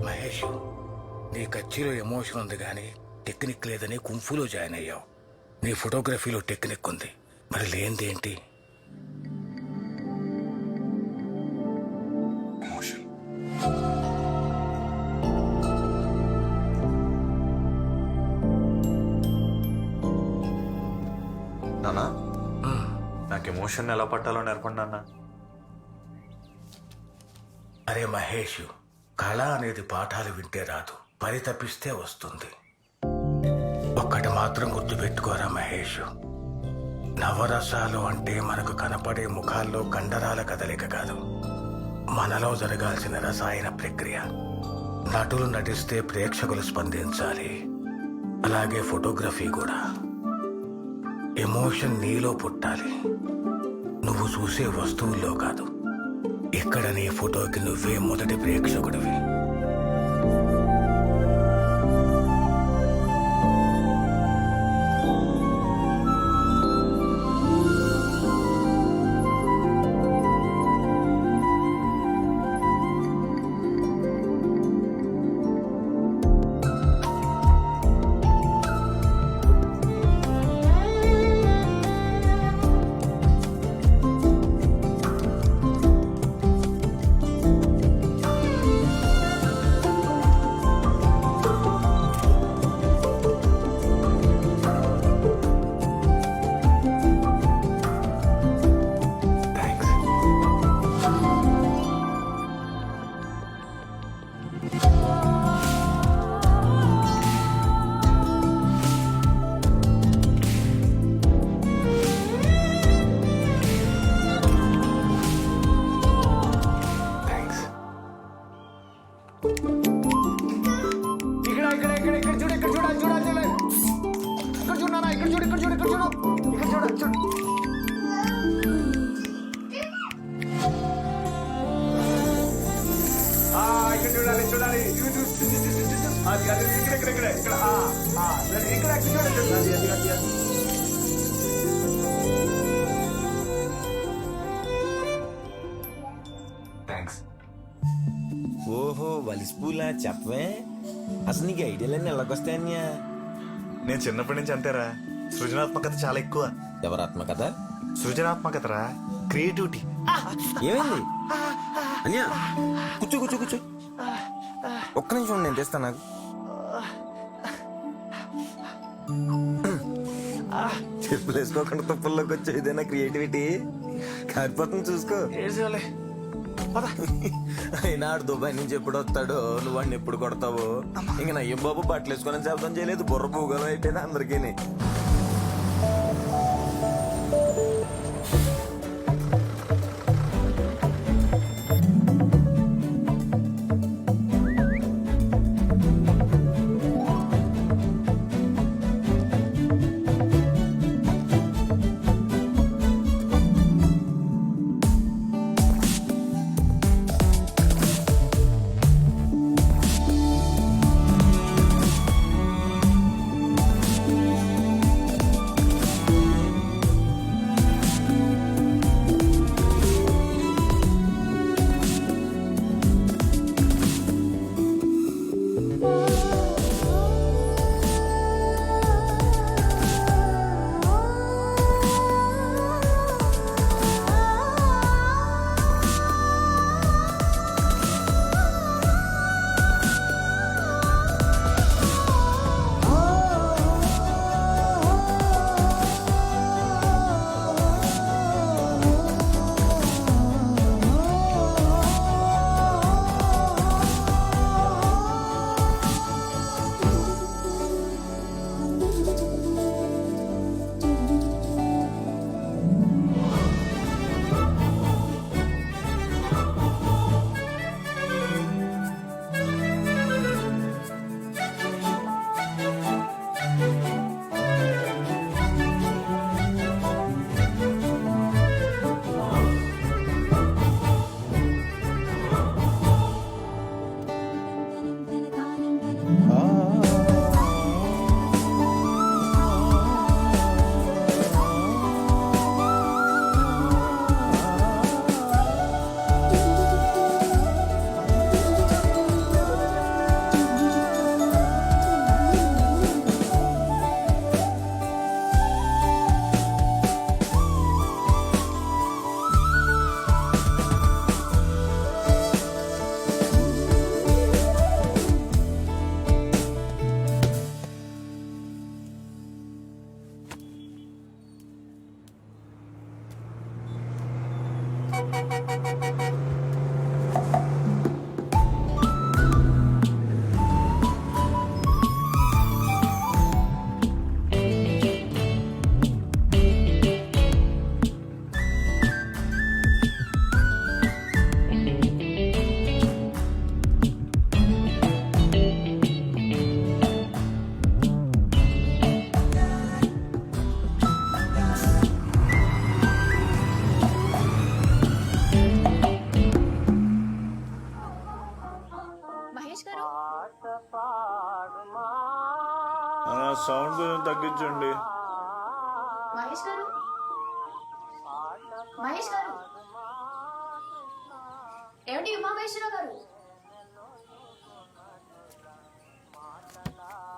మహేష్, నీ కచ్చిలో ఎమోషన్ ఉంది కానీ టెక్నిక్ లేదని కుంఫులో జాయిన్ అయ్యావు. నీ ఫోటోగ్రఫీలో టెక్నిక్ ఉంది, మరి లేనిదేంటి? నానా, నాకు ఎమోషన్ ఎలా పట్టాలో నేర్పండి అన్న. అరే మహేష్, కళ అనేది పాఠాలు వింటే రాదు, పరితపిస్తే వస్తుంది. ఒక్కటి మాత్రం గుర్తుపెట్టుకోరా మహేష్, నవరసాలు అంటే మనకు కనపడే ముఖాల్లో కండరాల కదలిక కాదు, మనలో జరగాల్సిన రసాయన ప్రక్రియ. నటులు నటిస్తే ప్రేక్షకులు స్పందించాలి, అలాగే ఫోటోగ్రఫీ కూడా. ఎమోషన్ నీలో పుట్టాలి, నువ్వు చూసే వస్తువుల్లో కాదు. ఇక్కడ నీ ఫోటోకి నువ్వే మొదటి ప్రేక్షకుడివి. ఓహో వలిసిపూలా చెప్పవే, అసలు నీకు ఐడియాలన్నీ ఎలాగొస్తాయన్యా? నేను చిన్నప్పటి నుంచి అంతేరా, సృజనాత్మకత చాలా ఎక్కువ. ఎవరు ఆత్మకథ? సృజనాత్మకతరా, క్రియేటివిటీ. ఏమైంది అన్యా? కూర్చో కూర్చో కూర్చో, ఒక్క నిమిషం నేను తెస్తాను నాకు. చెప్పులు వేసుకోకుండా తుప్పల్లోకి వచ్చే ఇదేనా క్రియేటివిటీ? కాకపోతుంది చూసుకో. అయినా ఆడు దుబాయ్ నుంచి ఎప్పుడు వస్తాడో, నువ్వు వాడిని ఎప్పుడు కొడతావో. ఇంక నయ్యం బాబు బట్టలు వేసుకొని శబ్దం చేయలేదు, బుర్ర భూగోళం అయిపోయింది అందరికీ. మహేష్ గారు సౌండ్ కొంచెం తగ్గించండి. మహేష్ గారు మహేష్ గారు ఏమిటి ఉమామహేశ్వరరావు గారు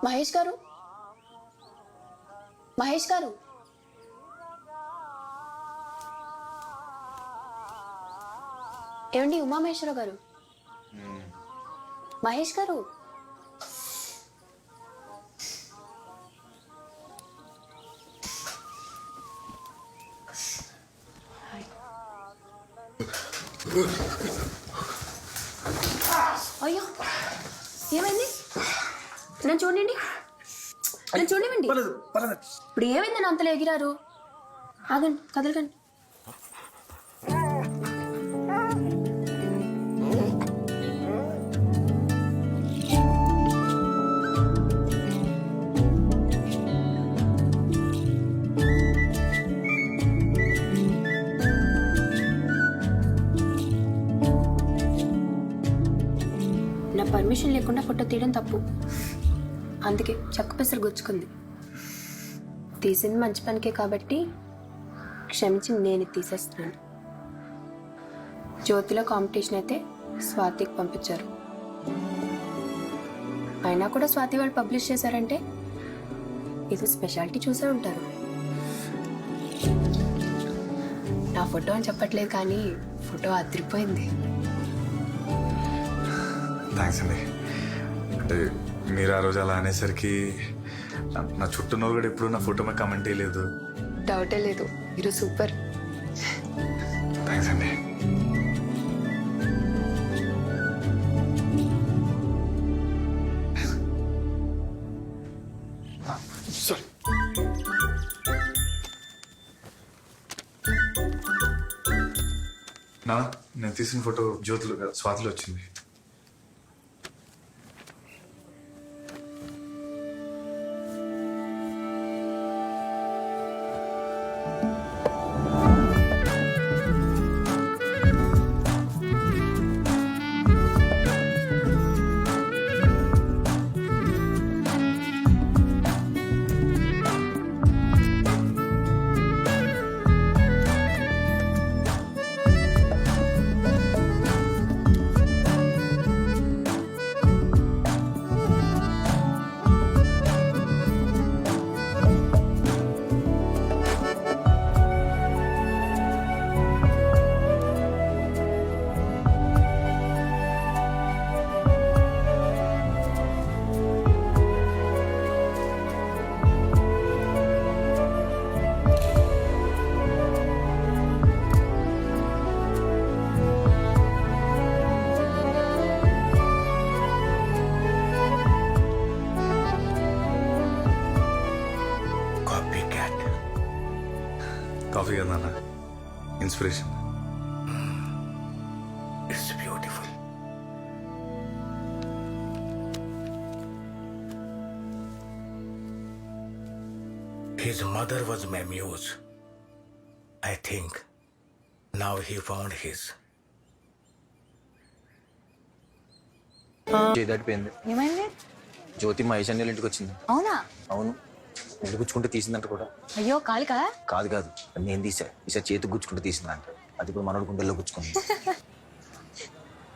మహేష్ గారు మహేష్ గారు ఏమండి ఉమామహేశ్వరరావు గారు మహేష్ గారు అయ్యో ఏమైంది నన్ను చూడండి నన్ను చూడండి ఇప్పుడు ఏమైంది నన్ను అంతలో ఎగిరారు ఆగండి కదలకండి నా పర్మిషన్ లేకుండా ఫోటో తీయడం తప్పు అందుకే చెక్క పెసరు గుచ్చుకుంది తీసింది మంచి పనికే కాబట్టి క్షమించి నేను తీసేస్తున్నాను జ్యోతిలో కాంపిటీషన్ అయితే స్వాతికి పంపించారు అయినా కూడా స్వాతి వాళ్ళు పబ్లిష్ చేశారంటే ఇది స్పెషాలిటీ చూసే ఉంటారు నా ఫోటో అని చెప్పట్లేదు కానీ ఫోటో అదిరిపోయింది థ్యాంక్స్ అండి. అంటే మీరు ఆ రోజు అలా అనేసరికి నా చుట్టూ ఉన్న కూడా ఎప్పుడు నా ఫోటో మీద కమెంట్ చేయలేదు. డౌటే లేదు మీరు సూపర్ థ్యాంక్స్ అండి. నా నేను తీసిన ఫోటో జ్యోతిలో కాదు, స్వాతిలో వచ్చింది. కాఫీ కదా నాన్న, inspiration. It's beautiful. His mother was my muse. I think now he found his. చేదాటిపోయింది. ఏమైంది? జ్యోతి మహేష్ అన్నయ్య ఇంటికి వచ్చింది. అవునా? అవును, ఇంటికి గుచ్చుకుంటే తీసిందంట కూడా. అయ్యో కాలికా? కాదు కాదు, నేను తీసా. ఈసారి చేతికి గుచ్చుకుంటే తీసిందంట. అది ఇప్పుడు మనోడు గుండెల్లో గుచ్చుకుంది.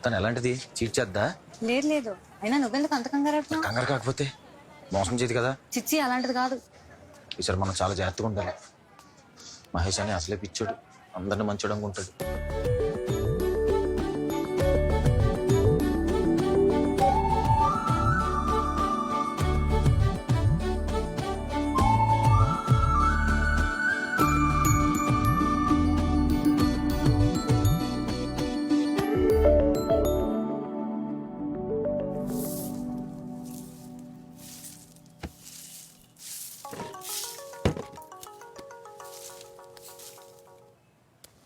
తను ఎలాంటిది? చీట్ చేద్దా? లేదు లేదు, అయినా నువ్వెందుకు అంత కంగారు పడుతున్నావ్? కంగారు కాకపోతే మోసం చేతి కదా. చిచ్చి అలాంటిది కాదు. ఈసారి మనం చాలా జాగ్రత్తగా ఉండాలి. మహేష్ అని అసలే పిచ్చాడు, అందరిని మంచోడు అనుకుంటాడు.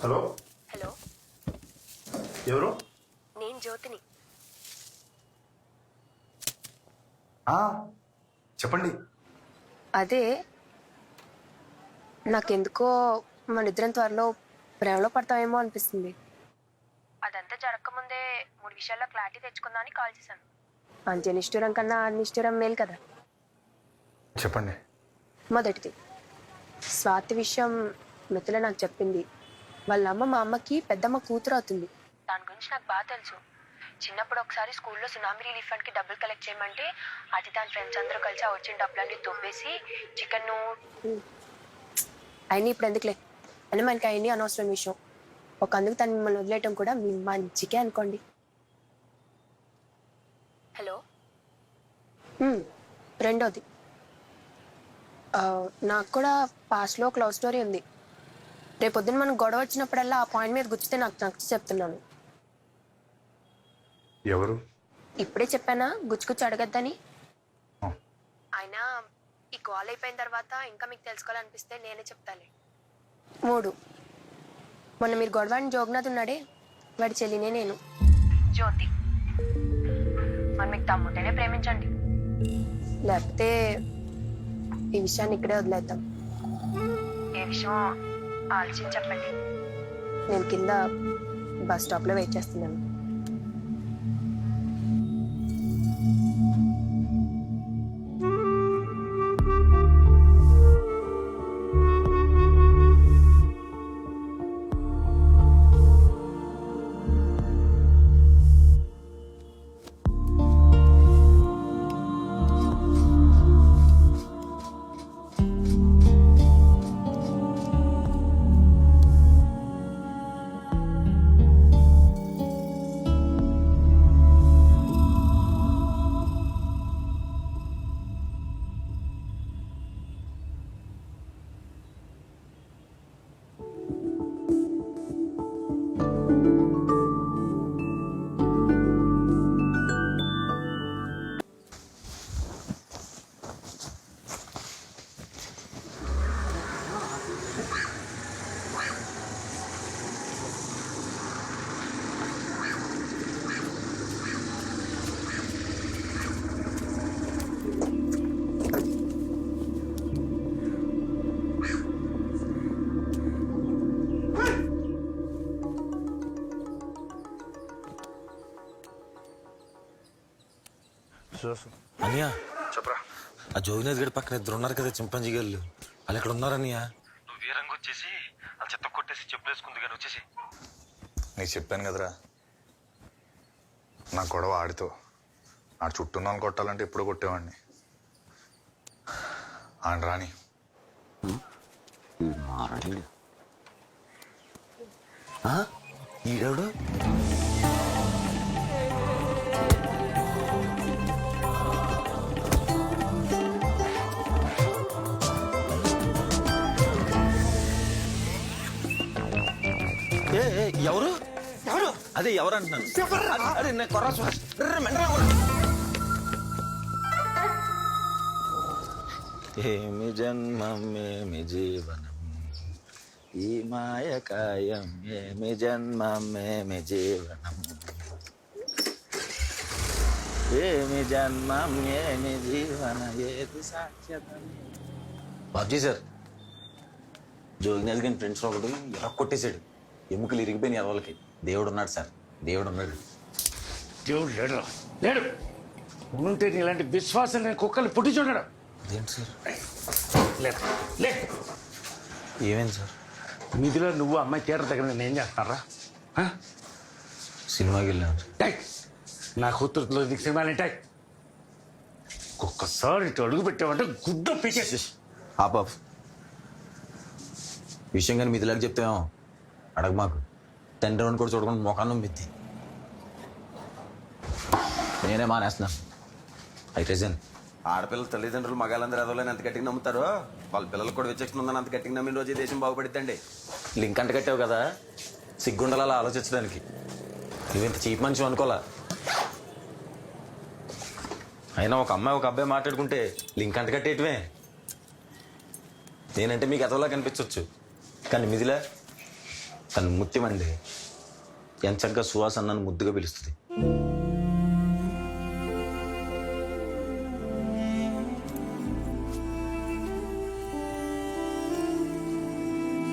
హలో హలో, ఎవరు? నేను జ్యోతిని. చెప్పండి. అదే, నాకెందుకో మన ఇద్దరం త్వరలో ప్రేమలో పడతామేమో అనిపిస్తుంది. అదంతా జరగకముందే 3 విషయాల్లో క్లారిటీ తెచ్చుకుందామని కాల్ చేశాను. అంత్యనిష్ఠురం కన్నా నిష్ఠురం మేలు కదా. చెప్పండి. మొదటిది, స్వాతి విషయం మిథుల నాకు చెప్పింది. వాళ్ళ అమ్మ మా అమ్మకి పెద్దమ్మ కూతురు అవుతుంది. దాని గురించి నాకు బాగా తెలుసు. చిన్నప్పుడు ఒకసారి స్కూల్లో సునామీ రిలీఫ్ ఫండ్కి డబ్బులు కలెక్ట్ చేయమంటే అది దాని ఫ్రెండ్స్ అందరూ కలిసి ఆ వచ్చిన డబ్బులన్నీ తొబ్బేసి చికెన్ అయినా ఇప్పుడు ఎందుకులే అని మనకి అయినా అనవసరం విషయం. ఒక అందుకు తను మిమ్మల్ని వదిలేయటం కూడా మీ మంచికే అనుకోండి. హలో, రెండోది, నాకు కూడా పాస్ట్లో ఒక లవ్ స్టోరీ ఉంది. రేపొద్దున మనకు గొడవ వచ్చినప్పుడల్లా ఆ పాయింట్ మీద గుచ్చితే నాకు నచ్చి చెప్తున్నాను. ఎవరు? ఇప్పుడే చెప్పానా గుచ్చుకుచ్చి అడగద్దని. అయినా ఈ కాల్ అయిపోయిన తర్వాత ఇంకా మీకు తెలుసుకోవాలనిపిస్తే నేనే చెప్తాలే. 3, మొన్న మీరు గొడవని జోగ్నాథ్ ఉన్నాడే, వాడి చెల్లినే నేను, జ్యోతి. మరి మీకు తమ్ముంటేనే ప్రేమించండి, లేకపోతే ఈ విషయాన్ని ఇక్కడే వదిలేద్దాం. ఏ విషయం ఆలోచించి చెప్పండి. నేను కింద బస్ స్టాప్లో వెయిట్ చేస్తున్నాను. అనియా చెప్పరా. ఆ జోగినాథ్ గడి పక్కన ఇద్దరు ఉన్నారు కదా చింపాంజీ గారు, వాళ్ళు ఎక్కడ ఉన్నారనియా? నువ్వు వీరంగా వచ్చేసి వాళ్ళు చెత్త కొట్టేసి చెప్పులేసుకుంది కానీ వచ్చేసి. నీకు చెప్పాను కదరా, నా గొడవ ఆడితో. ఆడు చుట్టూ వాళ్ళని కొట్టాలంటే ఎప్పుడో కొట్టేవాడిని. ఆడు రాని. ఈడెవడు? ఎవరు ఎవరు అదే ఎవరు అంటున్నాను. అరే నేను కొర్రా ఏమి జన్మమేమి జీవనం ఈ మాయకాయం ఏమి జన్మమేమి జీవనం ఏమి జన్మం ఏమి జీవన ఏది సాధ్యత. బాబ్జీ సార్, జోగినాథ్ గారి ఫ్రెండ్స్ ఒకటి ఎలా కొట్టేశాడు. ఎముకలు ఇరిగిపోయిన ఎవరికి. దేవుడు ఉన్నాడు సార్, దేవుడు ఉన్నాడు. దేవుడు లేడు, లేడు. ఉంటే ఇలాంటి విశ్వాసం లేని కుక్కలు పుట్టి చూడడం. అదేంటి సార్? లేదు, లేదు. ఏమైంది సార్? నిధిలో నువ్వు అమ్మాయి థియేటర్ దగ్గర నేను ఏం చేస్తారా? సినిమాకి వెళ్ళాను. నా కూతురులో నీకు సినిమాలు ఏంటాయి? ఒక్కసారి ఇటు అడుగు పెట్టావంటే గుడ్డ పీకేసి. ఆపాప్ విషయం కానీ మిథులాకి చెప్తామో అడగ మాకు. తండ్రి అని కూడా చూడకుండా మొఖాన్ని మిద్ది. నేనే మానేస్తున్నాను. అయితే జన్ ఆడపిల్లల తల్లిదండ్రులు మగాళ్ళందరూ అదోలేని అంత గట్టిగా నమ్ముతారో వాళ్ళ పిల్లలకు కూడా విచక్షణ ఉందని అంత గట్టిగా నమ్మిన రోజు దేశం బాగుపడిద్దండి. లింక్ అంట కట్టావు కదా, సిగ్గుండాలి అలా ఆలోచించడానికి. నువ్వింత చీప్ మనిషి అనుకోలా. అయినా ఒక అమ్మాయి ఒక అబ్బాయి మాట్లాడుకుంటే లింక్ అంట కట్టేయటమే. నేనంటే మీకు ఎదవలా కనిపించవచ్చు, కానీ మిథిలా తను ముత్యమండి. ఎంచక్క సుహాస్ అన్నను ముద్దుగా పిలుస్తుంది.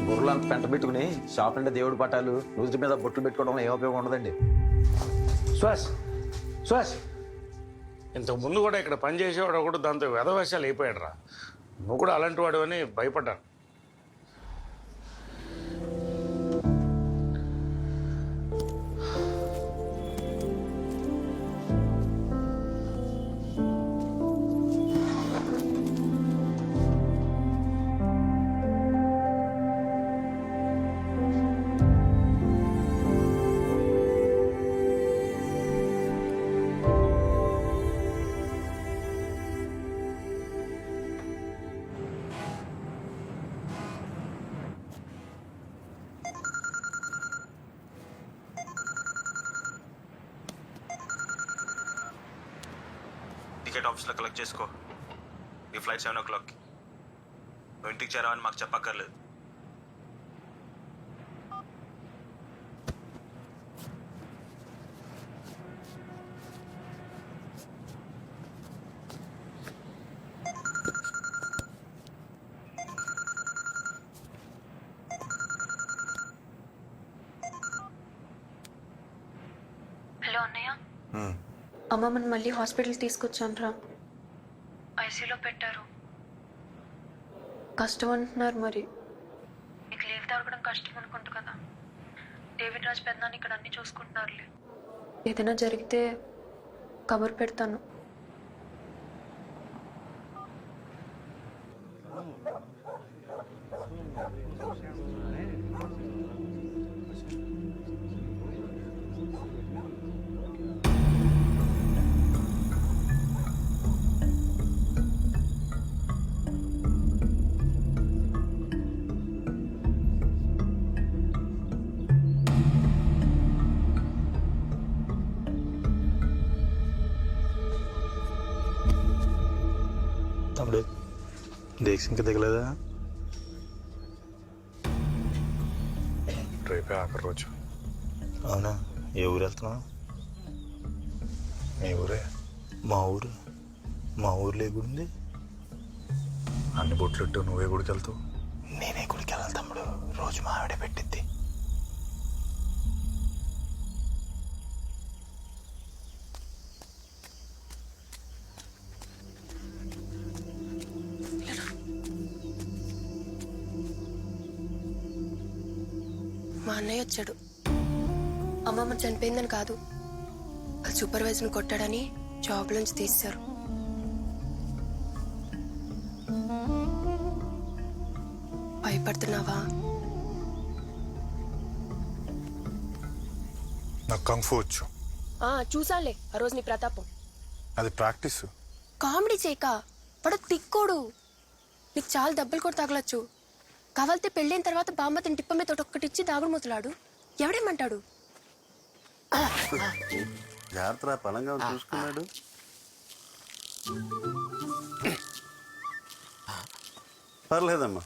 బుర్రలు అంత పెంట పెట్టుకుని షాప్ అంటే దేవుడి పటాలు నుదుటి మీద బొట్లు పెట్టుకోవడం ఏ ఉపయోగం ఉండదండి. సుహాస్ ఇంతకు ముందు కూడా ఇక్కడ పని చేసేవాడు ఒకడు దాంతో వెధవేషాలు అయిపోయాడు రా. నువ్వు కూడా అలాంటి వాడు అని భయపడ్డాను. టికెట్ ఆఫీస్లో కలెక్ట్ చేసుకో. ఈ ఫ్లైట్ 7 o'clock. నువ్వు ఇంటికి చేరావని మాకు చెప్పక్కర్లేదు. హలో అన్నయ్య, అమ్మమ్మని మళ్ళీ హాస్పిటల్ తీసుకొచ్చాను రా. ఐసీలో పెట్టారు. కష్టం అంటున్నారు. మరి నీకు లీవ్ దొరకడం కష్టం అనుకుంటా కదా. డేవిడ్ రాజ్ పెద్దనాన్ని ఇక్కడ అన్ని చూసుకుంటున్నారులే. ఏదైనా జరిగితే కబురు పెడతాను. తమ్ముడు దేక్స్ ఇంకా దిగలేదా? రేపే ఆఖరి రోజు. అవునా? ఏ ఊరు వెళ్తున్నావు? మీ ఊరే? మా ఊరు. మా ఊర్లో ఏ గుడి ఉంది? అన్ని బొట్లెట్టు నువ్వే గుడికి వెళ్తావు? నేనే గుడికి వెళ్ళాలి తమ్ముడు. రోజు మా ఆవిడే పెట్టిద్ది. మా అన్నయ్య వచ్చాడు. అమ్మమ్మ చనిపోయిందని కాదు, వాళ్ళ సూపర్వైజర్ని కొట్టాడని జాబ్ నుంచి తీశారు. భయపడుతున్నావా? నాకు కంఫు వచ్చు. చూసాలే ఆ రోజు నీ ప్రతాపం. అది ప్రాక్టీస్. కామెడీ చేయక, వాడు తిక్కోడు. నీకు చాలా దెబ్బలు కూడా తగలచ్చు. కావాలితే పెళ్ళైన తర్వాత బామ్మ తిని టిప్ప మీద ఒక్కటిచ్చి దాగుడు మూతలాడు. ఎవడేమంటాడు? జాగ్రత్త, పలంగా చూసుకున్నాడు. పర్లేదమ్మా,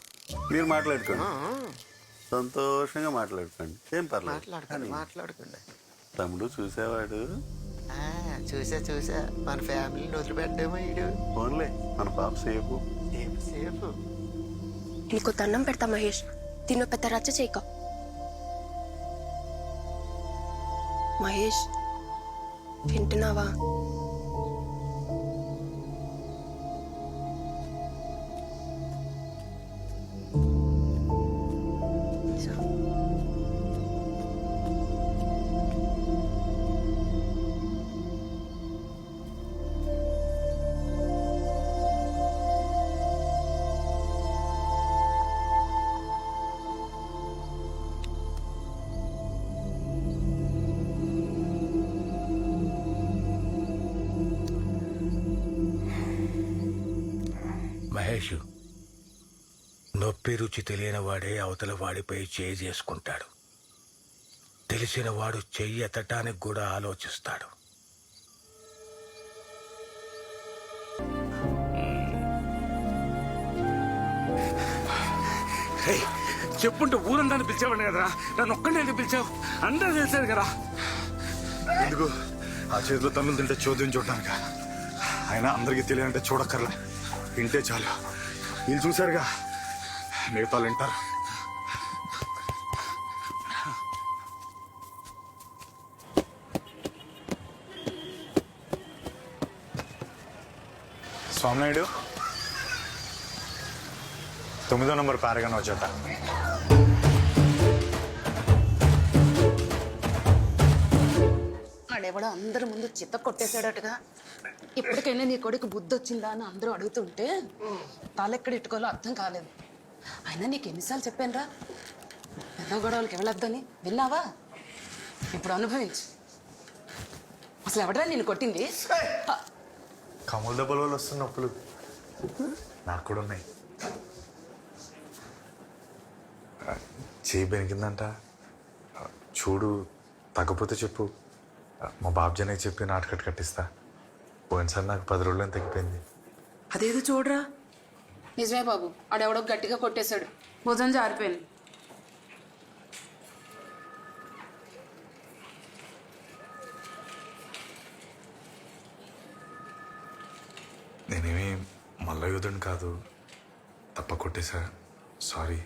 మీరు మాట్లాడుకోండి, సంతోషంగా మాట్లాడుకోండి. ఏం పర్లేదు. మాట్లాడుకోండి. తమ్ముడు చూసేవాడు. చూసా మన ఫ్యామిలీని వదిలిపెట్టామో ఈడు. ఫోన్లే, మన పాప సేపు. సేపు నీకు దండం పెడతా మహేష్, తిన్న పెద్ద రచ్చ చేయక. మహేష్ వింటున్నావా? మహేష్, నొప్పి రుచి తెలియని వాడే అవతల వాడిపై చేయి చేసుకుంటాడు. తెలిసిన వాడు చెయ్యి ఎత్తటానికి కూడా ఆలోచిస్తాడు. చెప్పుంటే ఊరందరిని పిలిచేవాడిని కదరా, నన్ను ఒక్కడే ఎందుకు పిలిచావు? అందరూ తెలిసేది కదా. ఎందుకు ఆ చేతిలో తన్నులు తింటే చోద్యం చూడటానిక? అయినా అందరికీ తెలియాలంటే చూడక్కర్లా, వింటే చాలు. వీళ్ళు చూశారుగా, మిగతా వాళ్ళు వింటారు. స్వామినాయుడు, 9వ నంబర్ పారగానే వచ్చేట. ఆడెవడో అందరి ముందు చిత్త కొట్టేశాడటగా. ఇప్పటికైనా నీ కొడుకు బుద్ధి వచ్చిందా అని అందరూ అడుగుతుంటే తాలెక్కడ ఇట్టుకోవాలో అర్థం కాలేదు. అయినా నీకు ఎన్నిసార్లు చెప్పానురా పెద్ద గొడవలకి వెళ్ళొద్దని, విన్నావా? ఇప్పుడు అనుభవించు. అసలు ఎవడరా నిన్ను కొట్టింది? కమల దెబ్బల వల్ల వస్తున్న నొప్పులు నాకు కూడా ఉన్నాయి. చేయి బెనికిందంట, చూడు. తగ్గపోతే చెప్పు, మా బాబ్జనే చెప్పి నాటకట్టు కట్టిస్తా. పోయినసారి నాకు 10 రోజులని తగ్గిపోయింది. అదేదో చూడరా. నిజమే బాబు, ఆడెవడో గట్టిగా కొట్టేశాడు, భుజం జారిపోయింది. నేనేమి మల్లయోధుని కాదు, తప్ప కొట్టేశా. సారీ.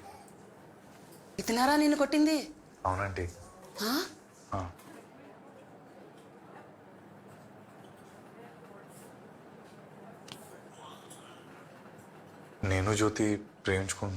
ఇతనారా నిన్ను కొట్టింది? అవునండి. ఆ? నేను జ్యోతి ప్రేమించుకుంటున్నాను.